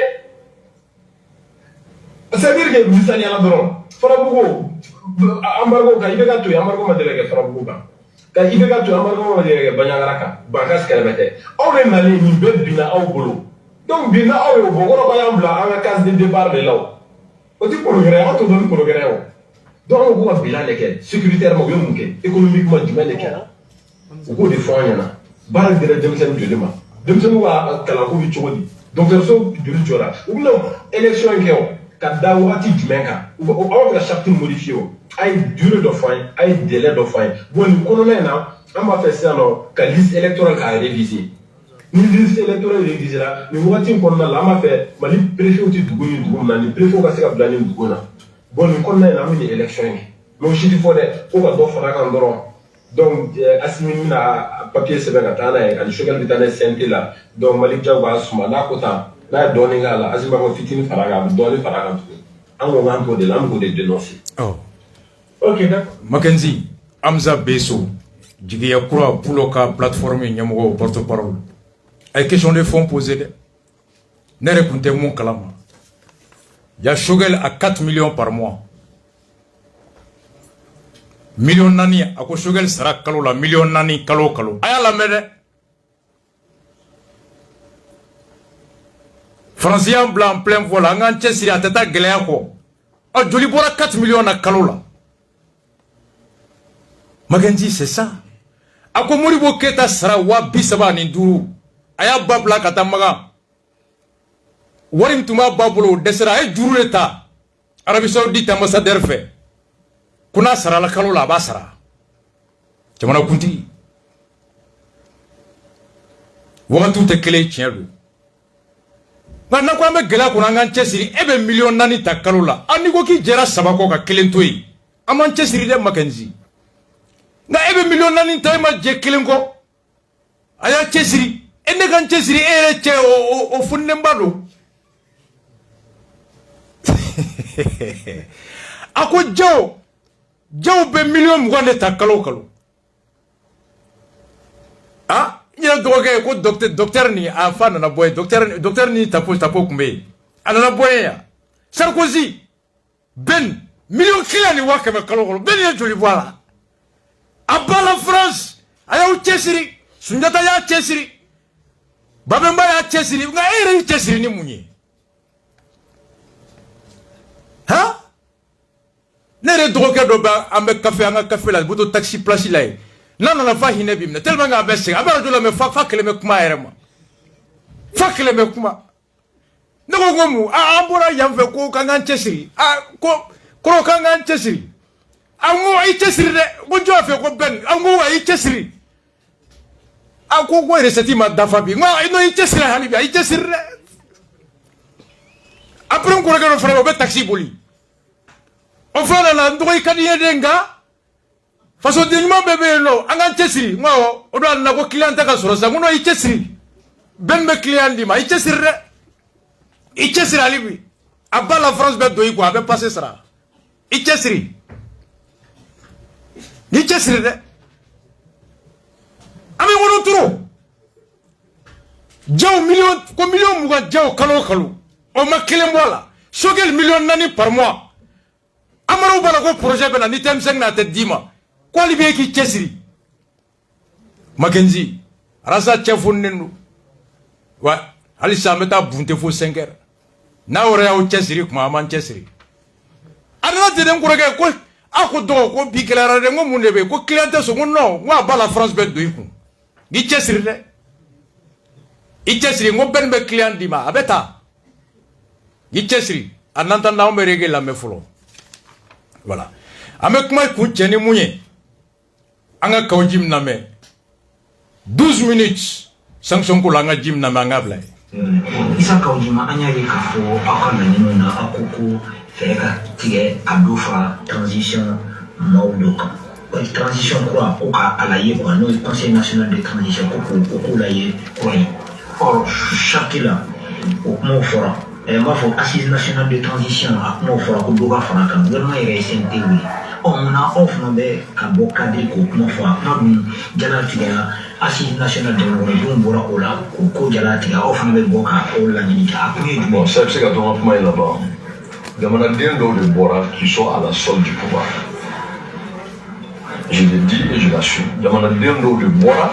C'est-à-dire que vous allez à la drone. Fera pour embargo ka ibega to embargo madelege farabugo ka ibega to embargo madelege banyangaraka bakas kalbete on mali ni bebina au bolo donc bina au bogoro ba yambla en cas de départ de là o ti progrès on to don progrès o donc on go bilan lequel sécuritairement yo munke économiquement du men lequel ko de foyana baral de demsen jolima demsen wa kala ko bi chodi donc verso de jora ou non élection keo kada wati jumenka on va charte modifier ay durée de fin ay délai de fin bon colonel na on va faire ça non ka liste électorale ka réviser ni liste électorale réviser là ni wati ko na la ma fait mali préfet outi duguni duguna ni préfet ka seka blani duguna bon colonel na mi élection mo chiti fo de ko ka do fara kan doron donc Assimi na papier c'est bien atana et al shogal bitana CNT là donc Malik Diaw asuma na ko ta na doni ngala Assimi ko fitini faraga doni faraga an ko ngan ko de lam ko de dénoncer. Oh. Ok, d'accord. Mackenzie, Hamza Besso, Jigiya Kura Pouloka, plateforme Nyamgo, porte-parole. Ay question de fonds posées. Ne répondez mon kalama. Il y a Shogel à 4 millions par mois. Million nani, à quoi Shogel sera kalo la, million nani, kalo. Aya la mede. Francien blanc plein vol, en entier si la tête à Gléaco. Ah, Joli Bora 4 millions à kalo la. Mackenzie, c'est ça. Ako Moribo Keta sara wa bisaba ni duru. Aya babla katamaga. Warim tuma bablo desera ay duru leta. Arabie Saoudite ambassadeur fait. kuna sara la kalo la ba sara jamana kunti wagatu te kele tiɲɛ don nka na ko an bɛ gɛlɛya kɔnɔ an k'an cɛsiri e bɛ miliyɔn 4 ta kalo la n'i ko k'i jɛra 3 kɔ ka 1 to yen an m'an cɛsiri dɛ Makenzi nka e bɛ miliyɔn 4 ta e ma jɛ 1 kɔ a y'a cɛsiri e ne ka n cɛsiri e yɛrɛ cɛ o funinenba don a ko jaw bɛ miliyɔn 20 de ta kalo kalo ah ɲinɛ dɔgɔkɛ ko docteur ni a fa nana bɔ yen docteur ni tapo kun bɛ yen a nana bɔ yen yan Sarkozy Ben miliyɔn 1 ni 100 kalo kalo Ben ye joli bɔ a la a ba la France a y'aw cɛsiri Sunjata y'a cɛsiri Babemba y'a cɛsiri nka e yɛrɛ y'i cɛsiri ni mun ye han ne yɛrɛ dɔgɔkɛ dɔ bɛ an bɛ café an ka café la moto taxi place la yen n'a nana fa hinɛ bi minɛ tellement que a bɛ sɛgɛn a bɛ radio la mais fa kelen bɛ kuma a yɛrɛ ma fa kelen bɛ kuma ne ko mun an bɔra yan fɛ ko k'an k'an cɛsiri ko k'an k'an cɛsiri an ko a y'i cɛsiri dɛ ko jɔn fɛ ko Ben an ko a y'i cɛsiri a ko recette ma dafa bi nka n'o y'i cɛsiri hali bi a y'i cɛsiri dɛ après n kɔrɔkɛ dɔ fana bɛ o bɛ taxi boli o fana nana n dɔgɔ i ka di n ye de nka fasoden ɲuman bɛɛ bɛ yen nɔ an k'an cɛsiri n ko o don a nana ko client tɛ ka sɔrɔ sisan n ko n'o y'i cɛsiri Ben bɛ client d'i ma i cɛsiri dɛ i cɛsiri hali bi a ba la France bɛ don i kun a bɛ passe sara i cɛsiri n'i cɛsiri dɛ an bɛ ŋɔnɔ turu jaw miliyɔn 20 jaw kalo o kalo o ma 1 bɔ a la Sogɛl miliyɔn 4 par mois Amaro b'a la ko projet bɛ na ni TM5 n'a tɛ d'i ma ko hali bi e k'i cɛsiri Makenzi Arasa cɛ foninen don wa hali sisan an bɛ taa bunte fo 5 heures n'a yɛrɛ y'aw cɛsiri kuma an b'an cɛsiri a nana ten n kɔrɔkɛ ko a ko dɔgɔ ko bi gɛlɛyara dɛ n ko mun de bɛ yen ko client tɛ sɔn n ko non n ko a ba la France bɛ don i kun n'i cɛsiri dɛ i cɛsiri n ko Ben bɛ client d'i ma a bɛ taa i cɛsiri a n'entendant anw bɛ reggae lamɛn fɔlɔ voilà an bɛ kuma kun cɛ ni mun ye an ka kaw ji min lamɛn 12 minutes sanction ko la an ka ji min lamɛn an ka bila yen Isa Kawjima an y'a ye k'a fɔ aw ka laɲiniw na aw ko ko fɛɛrɛ ka tigɛ ka dɔ fara transition maaw dɔ kan transition kura o ka a lajɛ quoi n'o ye conseil national de transition ko k'o lajɛ kura ye or chaque la o kumaw fɔra n b'a fɔ assise nationale de transition a kumaw fɔra ko dɔ ka fara a kan gouvernement yɛrɛ ye CNT wuli munna aw fana bɛ ka bɔ cadre k'o kuma fɔ a kuma dun jalatigɛra assise nationale jamanadenw bɔra o la k'o ko jalatigɛ aw fana bɛ bɔ ka o laɲini kɛ a kun ye jumɛn. Ça bɛ se ka to n ka kuma in laban jamanaden dɔw de bɔra qui sont à la solde du pouvoir je le dis et je l'assume jamanaden dɔw de bɔra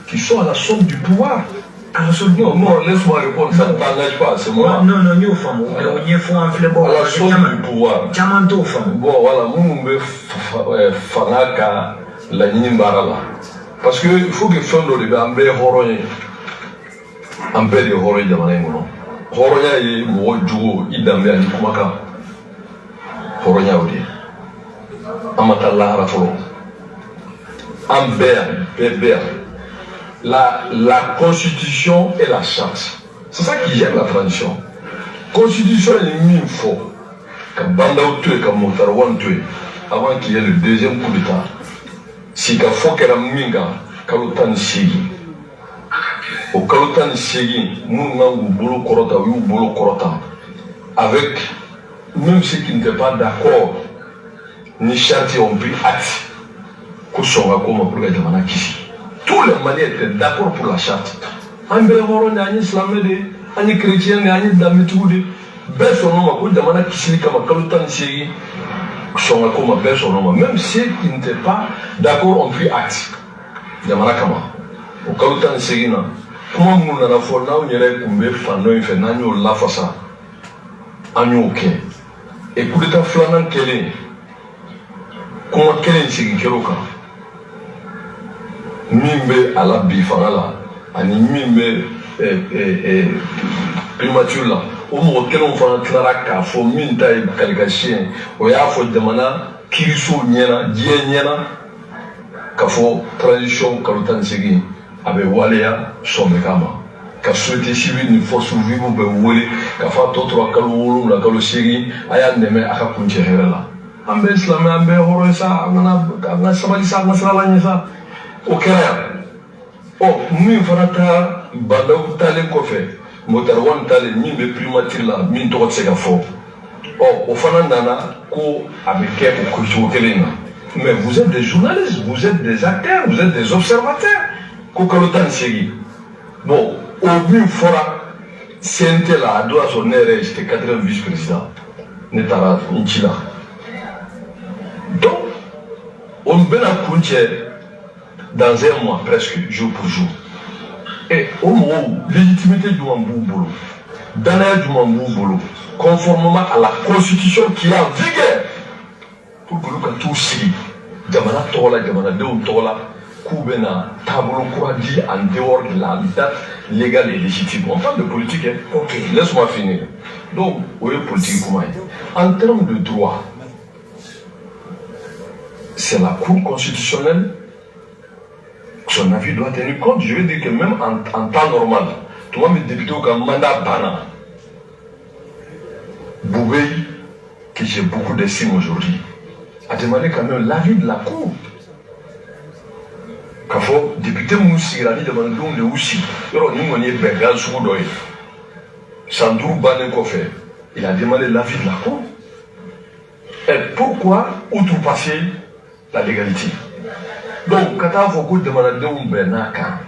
qui sont à la solde du pouvoir. Non, non, laisse-moi répondre, ça ne t'engage pas, c'est moi. Non, non, nous sommes à la solde du pouvoir. Bon, voilà, nous sommes fanaka la Nimbara. Parce qu'il faut que Fondo de Bambé Horoye, Ambé de Horoye de Manémono. Horoya est Mojo, Idambe à Nikumaka. Horoya Odi. Amatala Rafolo. Ambé, Bébé. La constitution et la charte. C'est ça qui gère la transition. Constitution est mis fort. Comme Bandao tué, comme Montarwan tué, avant qu'il y ait le deuxième coup d'État. Si il faut qu'elle a mis Kalotan Sigi. Au Kalotan Sigi, nous avons boulot korota, ou boulot korota. Avec, même ceux qui n'étaient pas d'accord, ni charte ont pris acte. Koussonga comme pour les Jamana Kisi. Tous les Maliens étaient d'accord pour la charte. Un bénévole, un islamé, un chrétien, un damitoude, personne n'a demandé qui comme Kalotan Sigi, son comme personne, même ceux qui n'étaient pas d'accord ont pris acte. Yamana Kama. Au Kalotan Sigi, comment nous n'avons pas fait, nous n'avons pas fait, nous n'avons pas fait ça. Nous et pour l'état flanant quel est, comment quel est Sigi Keroka? Mimbe à la bifangala, ani mimbe primature là, o mo kelen fana tilara k'a fɔ min ta ye kalikasiyɛn o y'a fɔ jamana kirisow ɲɛna diɲɛ ɲɛna k'a fɔ transition kalo 18 a bɛ waleya sɔnbɛ ma ka société civile ni force vive bɛ wele k'a fɔ a tɔ tora kalo 7 kalo 8 a y'a nɛmɛ a ka kuncɛ hɛrɛ la an bɛ silamɛ an bɛ hɔrɔn sa an ka sabali sa an ka sira la ɲɛ sa o kɛra yan ɔ min fana ta bandaw talen kɔfɛ Motarwan talen min bɛ primature la min tɔgɔ tɛ se ka fɔ o fana nana ko a bɛ kɛ o cogo kelen na mais vous êtes des journalistes vous êtes des acteurs vous êtes des observateurs ko kalo 18 bon o min fɔra CNT la a don y'a sɔrɔ ne yɛrɛ j'étais 4e vice-président ne taara n ci la donc on bɛna kuncɛ dans un mois presque jour pour jour et au moment légitimité du Mambou danaya du Mambou conformément à la constitution qui est en vigueur pour que nous tous si jamana tola jamana de tola koubena tableau quoi dit en dehors de la date légale et légitime. On parle de politique, hein? Ok, laisse-moi finir. Donc, oui, politique comment en termes de droit, c'est la Cour constitutionnelle. Son avis doit tenir compte. Je veux dire que même en temps normal, tout le monde est député au mandat Bana. Boubé, que j'ai beaucoup d'estime aujourd'hui, a demandé quand même l'avis de la Cour. Quand faut député Moussi, il a dit demande donc de Moussi. Nous est Bengal Soudoy. Sandrou Banen Kofé. Il a demandé l'avis de la Cour. Et pourquoi outrepasser la légalité? Donc, quand on a beaucoup de demande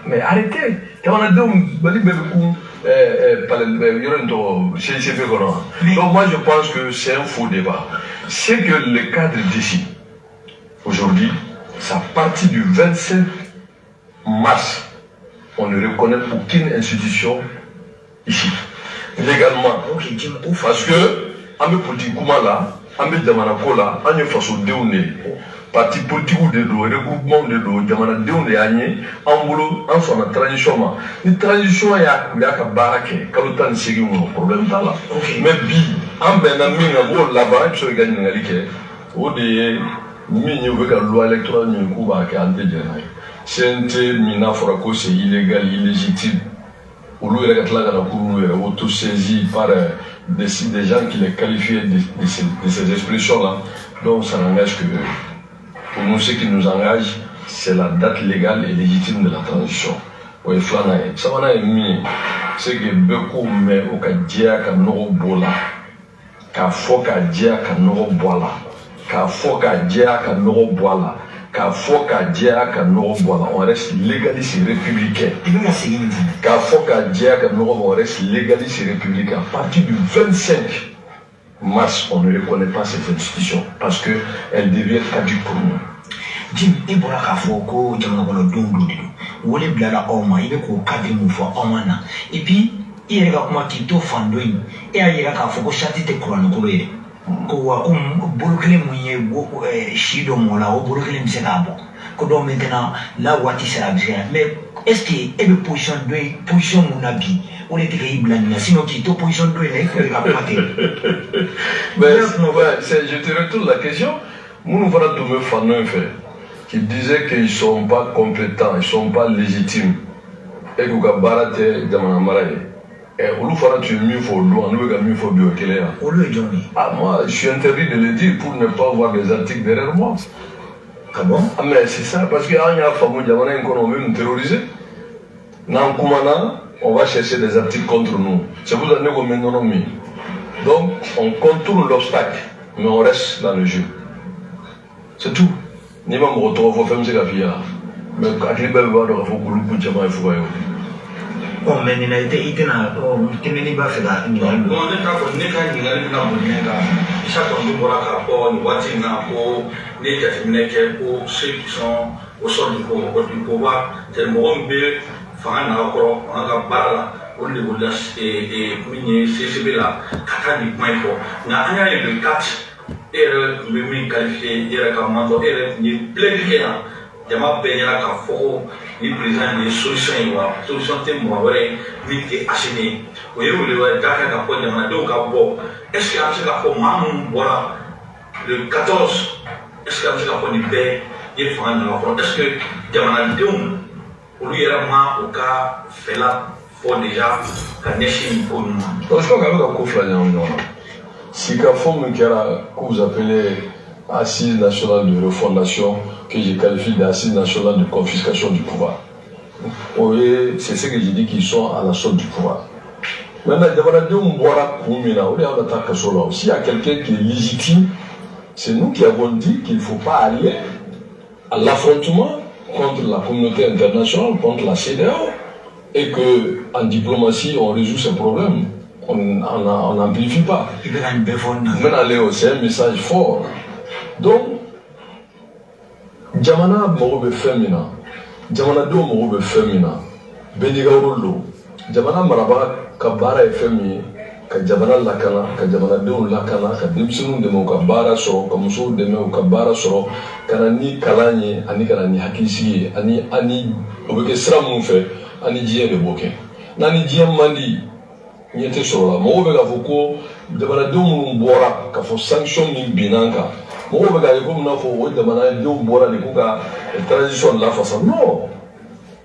mais arrêtez. Quand on a donc moi je pense que c'est un faux débat. C'est que le cadre d'ici, aujourd'hui, c'est à partir du 25 mars, on ne reconnaît aucune institution ici. Légalement. Parce que, en politique, là, en Damanako là, on est face au déouné. Parti politique ou de l'eau, regroupement de l'eau, Damana déouné, en boulot, en son transition. Une transition, il y a qu'à baraquer, quand le temps de séguer, on a un problème là. Mais bi, en benami, on a là-bas, tu sais, gagner une ligue. Au dé, mini, on veut que la loi électorale n'y ait pas qu'à en déjeuner. C'est un mina forako, c'est illégal, illégitime. Ou l'eau est la cour, auto-saisie par des gens qui les qualifient de ces expressions-là. Donc ça n'engage que pour nous, ce qui nous engage, c'est la date légale et légitime de la transition. Oui, Flanae. Ça va mis, c'est que beaucoup mais au cas d'hier qu'à nous bola, qu'à faux qu'à dire qu'à nous bola, qu'à faux qu'à dire qu'à nous bola. Qu'à faux qu'à dire qu'à nous bola, on reste légaliste et républicain. Qu'à faux qu'à dire qu'à nous on reste légaliste et républicain. À partir du 25 mars, on ne reconnaît pas cette institution parce qu'elle devient caduque pour nous. Jim, il faut que vous et puis, il y a comment tu te fais et il y a que châti te croit ko wa bolokele munye shido mola o bolokele msena bon ko do maintenant la wati sera bien mais est-ce que e be position munabi on était que sinon qui to position de mais je te retourne la question nous voilà de me faire un fait qui disait qu'ils sont pas compétents ils sont pas légitimes et que barate de manamaraye. Tu es mieux pour l'eau, nous sommes mieux pour Biokelea. Moi, je suis interdit de le dire pour ne pas avoir des articles derrière moi. Ah bon? Ah, mais c'est ça, parce qu'il y a un fameux Diamana qui veut nous terroriser. Dans Koumana, on va chercher des articles contre nous. C'est pour ça que nous sommes mis. Donc, on contourne l'obstacle, mais on reste dans le jeu. C'est tout. Ni même retour, il faut faire ce qu'il y a. Mais quand il y a un peu de temps, il faut bon, mais il a été étonnant. Il n'est pas fait là. On est d'accord. On est d'accord. Chaque fois que nous voyons un rapport, nous voyons un rapport, ceux qui sont au sol du pouvoir, c'est le moment où on a un rapport, on a un rapport, on a un rapport, et CCB là, Katani Maïko. On a un le 4, et le qualifié, et le commandant, et le plébiscite. Jama bɛnyɛra k'a fɔ ko ni président de ye solution ye wa solution tɛ mɔgɔ wɛrɛ min tɛ Assimi o ye wele wele dakan ka fɔ jamanadenw ka bɔ est ce que an bɛ se k'a fɔ maa minnu bɔra le 14 est ce que an bɛ se k'a fɔ nin bɛɛ ye fanga nana fɔlɔ est ce que jamanadenw olu yɛrɛ ma o ka fɛla fɔ déjà ka ɲɛsin nin ko ninnu ma. je crois qu'avec la ko fila ɲagami ɲɔgɔn na si ka fɔ min kɛra que vous appelez assise nationale de refondation que je qualifie d'assise nationale de confiscation du pouvoir. Oui, c'est ce que je dis qu'ils sont à la solde du pouvoir. Maintenant, s'il y a quelqu'un qui est légitime, c'est nous qui avons dit qu'il ne faut pas aller à l'affrontement contre la communauté internationale, contre la CEDEAO, et qu'en diplomatie, on résout ces problèmes. On n'amplifie pas. Maintenant, c'est un message fort. Donc, Jamana Morobe Femina, Jamana Do Morobe Femina, Benigaro, Jamana Maraba Kabara Femi, Kajabana Lakana, Kajamana Do Lakana, Kadimsun de Mokabara Soro, Kamuso de Mokabara Soro, Kanani Kalani, Ani Kanani Hakisi, Ani Obekesra Moufe, Ani Dien de Boke. Nani Dien Mandi, Niete Sora, Morobe Gavoko, Jamana Do Mumbora, Kafo sanction min Binanka. Moi, je vais vous dire que la transition de la façon. Non,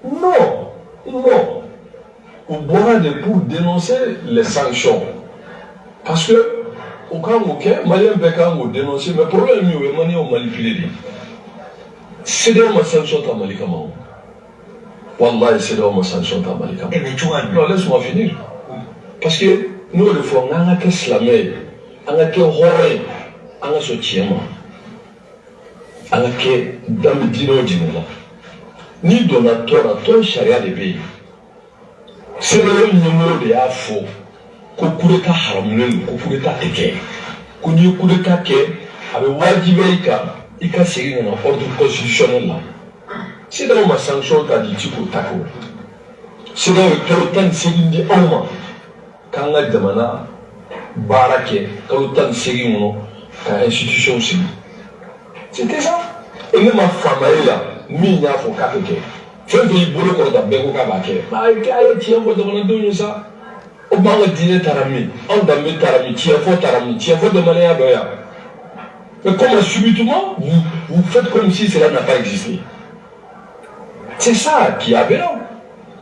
non, non. Vous boirez pour dénoncer les sanctions. Parce que, au cas où, les Maliens peuvent dénoncer, mais le problème est que les Maliens ont manipulé. C'est des sanctions à Malikama. Wallah, c'est des sanctions à Malikama. Non, laisse-moi finir. Parce que nous, le fois, on a un slamé, on a un horreur, on a un soutien. Ala ke dami dino dino ni donateur a ton charia de pays c'est le numéro de afo ko kureta haramnen ko kureta teke ko ni kureta ke abe wajibe ika segi na ordre constitutionnel là c'est dans ma sanction ta di tiko tako c'est dans le karotan segi ndi awma kanga jamana barake karotan segi mono ka institution segi. C'était ça. Et même ma famille là, il faut qu'à faire. Faut que les boulots qu'on a bien qu'à faire. Mais tiens, on va demander ça. On va dîner tarami, on va mettre tarami, tiens, faut demander à Doya. Mais comment subitement vous faites comme si cela n'a pas existé. C'est ça qui a bien.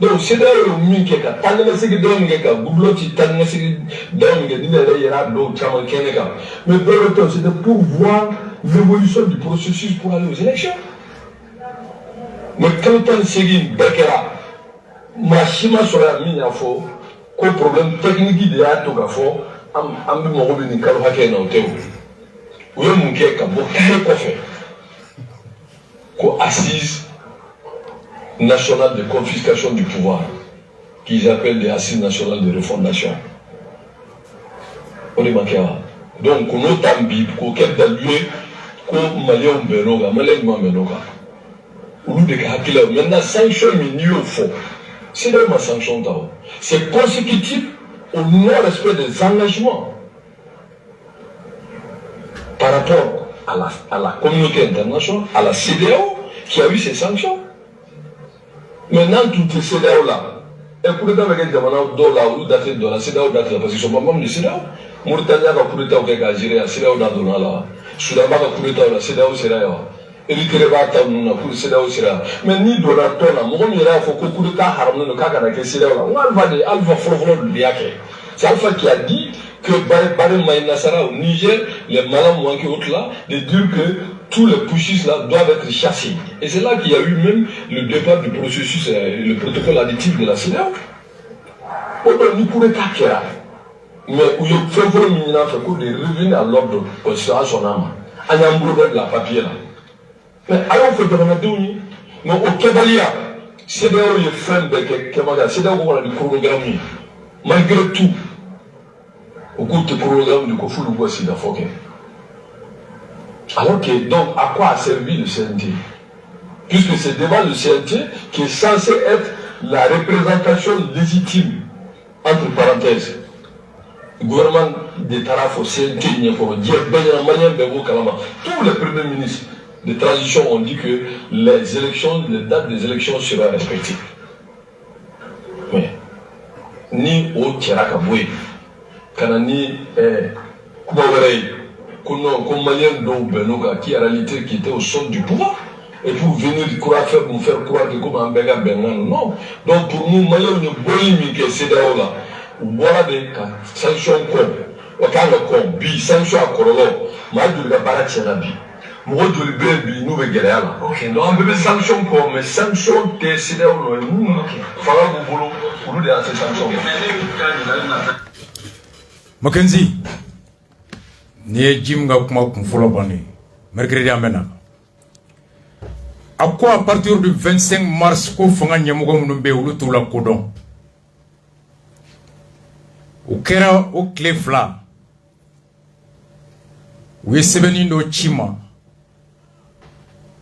Donc c'est là où nous qui est tant de ce que donne que Google qui tant de ce que donne que dit là il y a d'autres champs qui n'est pas. Mais dans le temps c'est pour voir l'évolution du processus pour aller aux élections. Mais quand on s'est Bekera, machine sur la mine à faux, qu'au problème technique de la togafo, am bi mo bi ni kalu hake na hotel. Oui mon qui ka bo kay ko fait. Ko assise nationale de confiscation du pouvoir, qu'ils appellent des assises nationales de refondation. On est manqué. Donc, on a tambi, qu'on a d'aller, qu'on malien benoga, malien benoga. On nous déclare maintenant, sanction minime au fond. C'est là ma sanction d'abord. C'est consécutif au non-respect des engagements par rapport à la communauté internationale, à la CEDEAO, qui a eu ces sanctions. Maintenant, tout est CEDEAO là. Et pour le temps, avec les dollars, ou daté de la CEDEAO, parce qu'ils sont pas membres de CEDEAO. Mauritanie a pour le temps avec Algérie, la CEDEAO n'a donné là. Soudan a pour le temps, la CEDEAO sera là. Érythrée va attendre, nous pour le CEDEAO sera. Mais ni dollar, ton là, mon il faut que le temps haramne le cas avec les CEDEAO là. On va dire, Alpha Frofro de Liaké. C'est Alpha qui a dit que Baré Maï Nassara au Niger, les malins moins que autres là, de dire que tous les pushistes là doivent être chassés. Et c'est là qu'il y a eu même le départ du processus, le protocole additif de la CEDEAO. Nous pourrions taquer là. Mais où il faut de revenir à l'ordre constitutionnel son âme. Il y a un problème de la papier là. Mais alors il faut demander où mais au Kebalia, CEDEAO est fin de Kebalia, CEDEAO a le programme. Malgré tout, au cours du programme de Kofu Lugosi d'Afoké. Alors que, donc, à quoi a servi le CNT? Puisque c'est devant le CNT qui est censé être la représentation légitime, entre parenthèses. Le gouvernement de Taraf au CNT, tous les premiers ministres de transition ont dit que les dates des élections seraient respectées. Mais, ni o cɛra ka bɔ yen ka na ni kuma wɛrɛ ye ko non ko maliyɛn dɔw bɛnn'o kan qui en réalité qui était au sol du pouvoir et pour venir nous faire croire que comme an bɛɛ ka bɛnkan non donc pour nous maliyɛnw ye bɔli min kɛ CEDEAO la u bɔra de ka sanction kɔ o kan ka kɔ bi sanction a kɔlɔlɔ maa joli ka baara tiɲɛna bi mɔgɔ joli bɛ yen bi n'u bɛ gɛlɛya la donc an bɛɛ bɛ sanction kɔ mais sanction tɛ CEDEAO nɔ ye mun fanga b'u bolo olu de y'a se sanction Mackenzie ni ye Jim ka kuma kun fɔlɔ banni mercredi an bɛ na a ko à partir du 25 mars ko fanga ɲɛmɔgɔ minnu bɛ yen olu t'u la kodɔn o kɛra o tile fila u ye sɛbɛnni dɔ ci ma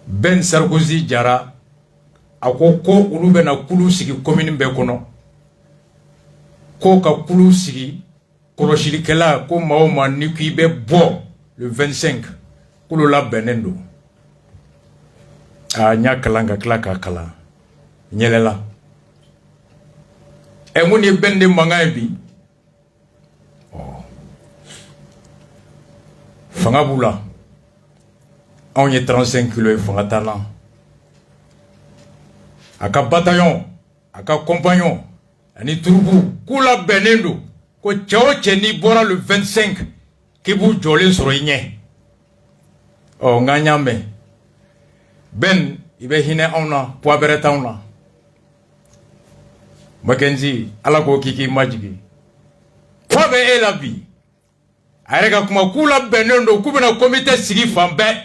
Ben Sarkozy jara a ko olu bɛna kulu sigi commune bɛɛ kɔnɔ ko ka kulu sigi kɔlɔsilikɛla ko maa o maa ni k'i bɛ bɔ le 25 kulu labɛnnen don a n y'a kalan ka tila k'a kalan ɲɛlɛla mun ye Ben de mankan ye bi fanga b'u la anw ye 35 kilos ye fanga t'an na a ka bataillon a ka compagnon ani turubu k'u labɛnnen don ko cɛ o cɛ n'i bɔra le 25 k'i b'u jɔlen sɔrɔ i ɲɛ nka y'a mɛn Ben i bɛ hinɛ anw na poids bɛrɛ t'anw na Mackenzie ala k'o k'i majigi poids bɛ e la bi a yɛrɛ ka kuma k'u labɛnnen don k'u bɛna comité sigi fan bɛɛ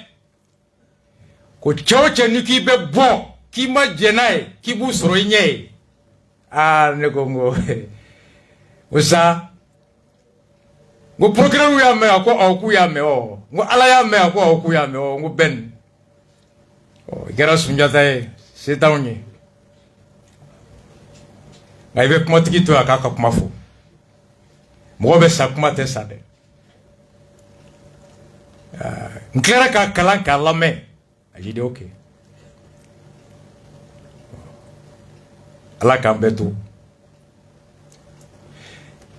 ko cɛ o cɛ ni k'i bɛ bɔ k'i ma jɛ n'a ye k'i b'u sɔrɔ i ɲɛ ye ne ko n ko sa n ko procureur y'a mɛn a ko k'u y'a mɛn n ko ala y'a mɛn a ko k'u y'a mɛn n ko Ben i kɛra Sunjata ye se t'anw ye nka i bɛ kumatigi to yen a k'a ka kuma fɔ mɔgɔ bɛ sa kuma tɛ sa dɛ n tilara k'a kalan k'a lamɛn a j'ai dit ok ala k'an bɛɛ to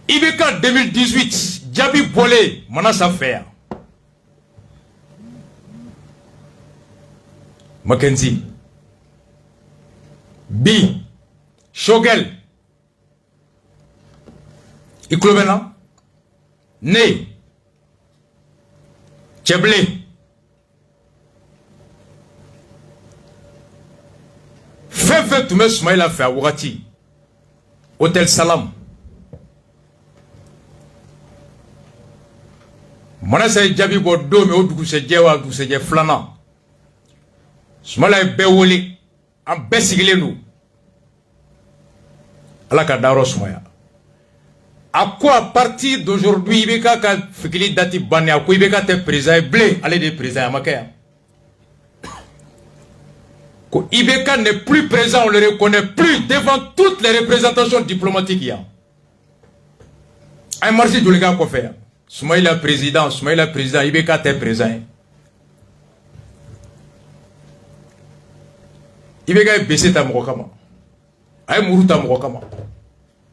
IBK 2018 jaabi bɔlen Manasa fɛ yan Mackenzie bi Shogel i tulo bɛ na ne Cɛbilen fɛn fɛn tun bɛ Sumayila fɛ a wagati Hôtel Salam Manasa ye jaabi bɔ don min o dugusɛjɛ wa dugusɛjɛ filanan Sumayila ye bɛɛ wele an bɛɛ sigilen don ala ka dayɔrɔ sumaya a ko à partir d'aujourd'hui IBK ka fikili dati bannen a ko IBK tɛ président ye bilen ale de ye président a ma kɛ yan ko IBK n'est plus présent, on le reconnaît plus devant toutes les représentations diplomatiques yan a ye marché joli k'a kɔfɛ yan Sumayila président IBK tɛ président ye IBK ye BC ta mɔgɔ kama a ye muru ta mɔgɔ kama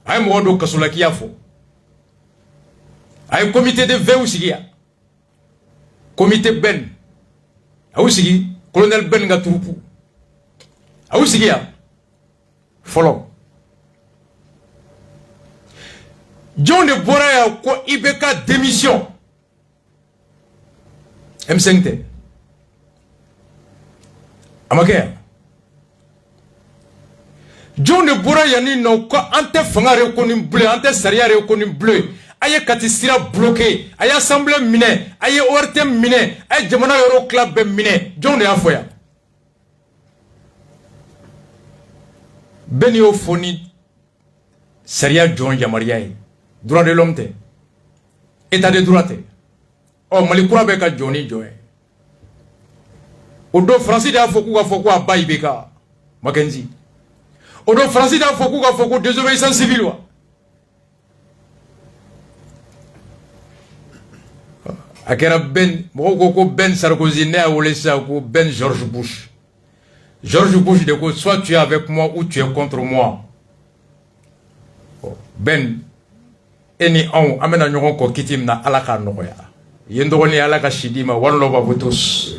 a ye mɔgɔ don kasola k'i y'a fɔ a ye comité de veille sigi yan comité Ben a y'u sigi colonel Ben ka turupu a y'u sigi yan fɔlɔ jɔn de bɔra yan ko IBK démission M5 tɛ a ma kɛ yan jɔn de bɔra yan ni nɔ ko an tɛ fanga reconnu bilen an tɛ sariya reconnu bilen a ye kati sira bloqué a ye assemblée minɛ a ye ORT minɛ a ye jamana yɔrɔ tila bɛɛ minɛ jɔn de y'a fɔ yan bɛɛ n'i y'o fɔ ni sariya jɔn yamaruya ye droit de l'homme tɛ état de droit tɛ Mali kura bɛ ka jɔn ni jɔn ye o don Faransi de y'a fɔ k'u ka fɔ ko a ba IBK Mackenzie o don Faransi de y'a fɔ k'u ka fɔ ko désobéissance civile wa a kɛra Ben mɔgɔw ko Ben Sarkozy ne y'a wele sisan ko Ben George Bush de ko soit tu es avec moi ou tu es contre moi Ben eni on amena ɲɔgɔn kɔ kiti mina ala k'a nɔgɔya yen dɔgɔni ala ka sidi ma one love à vous tous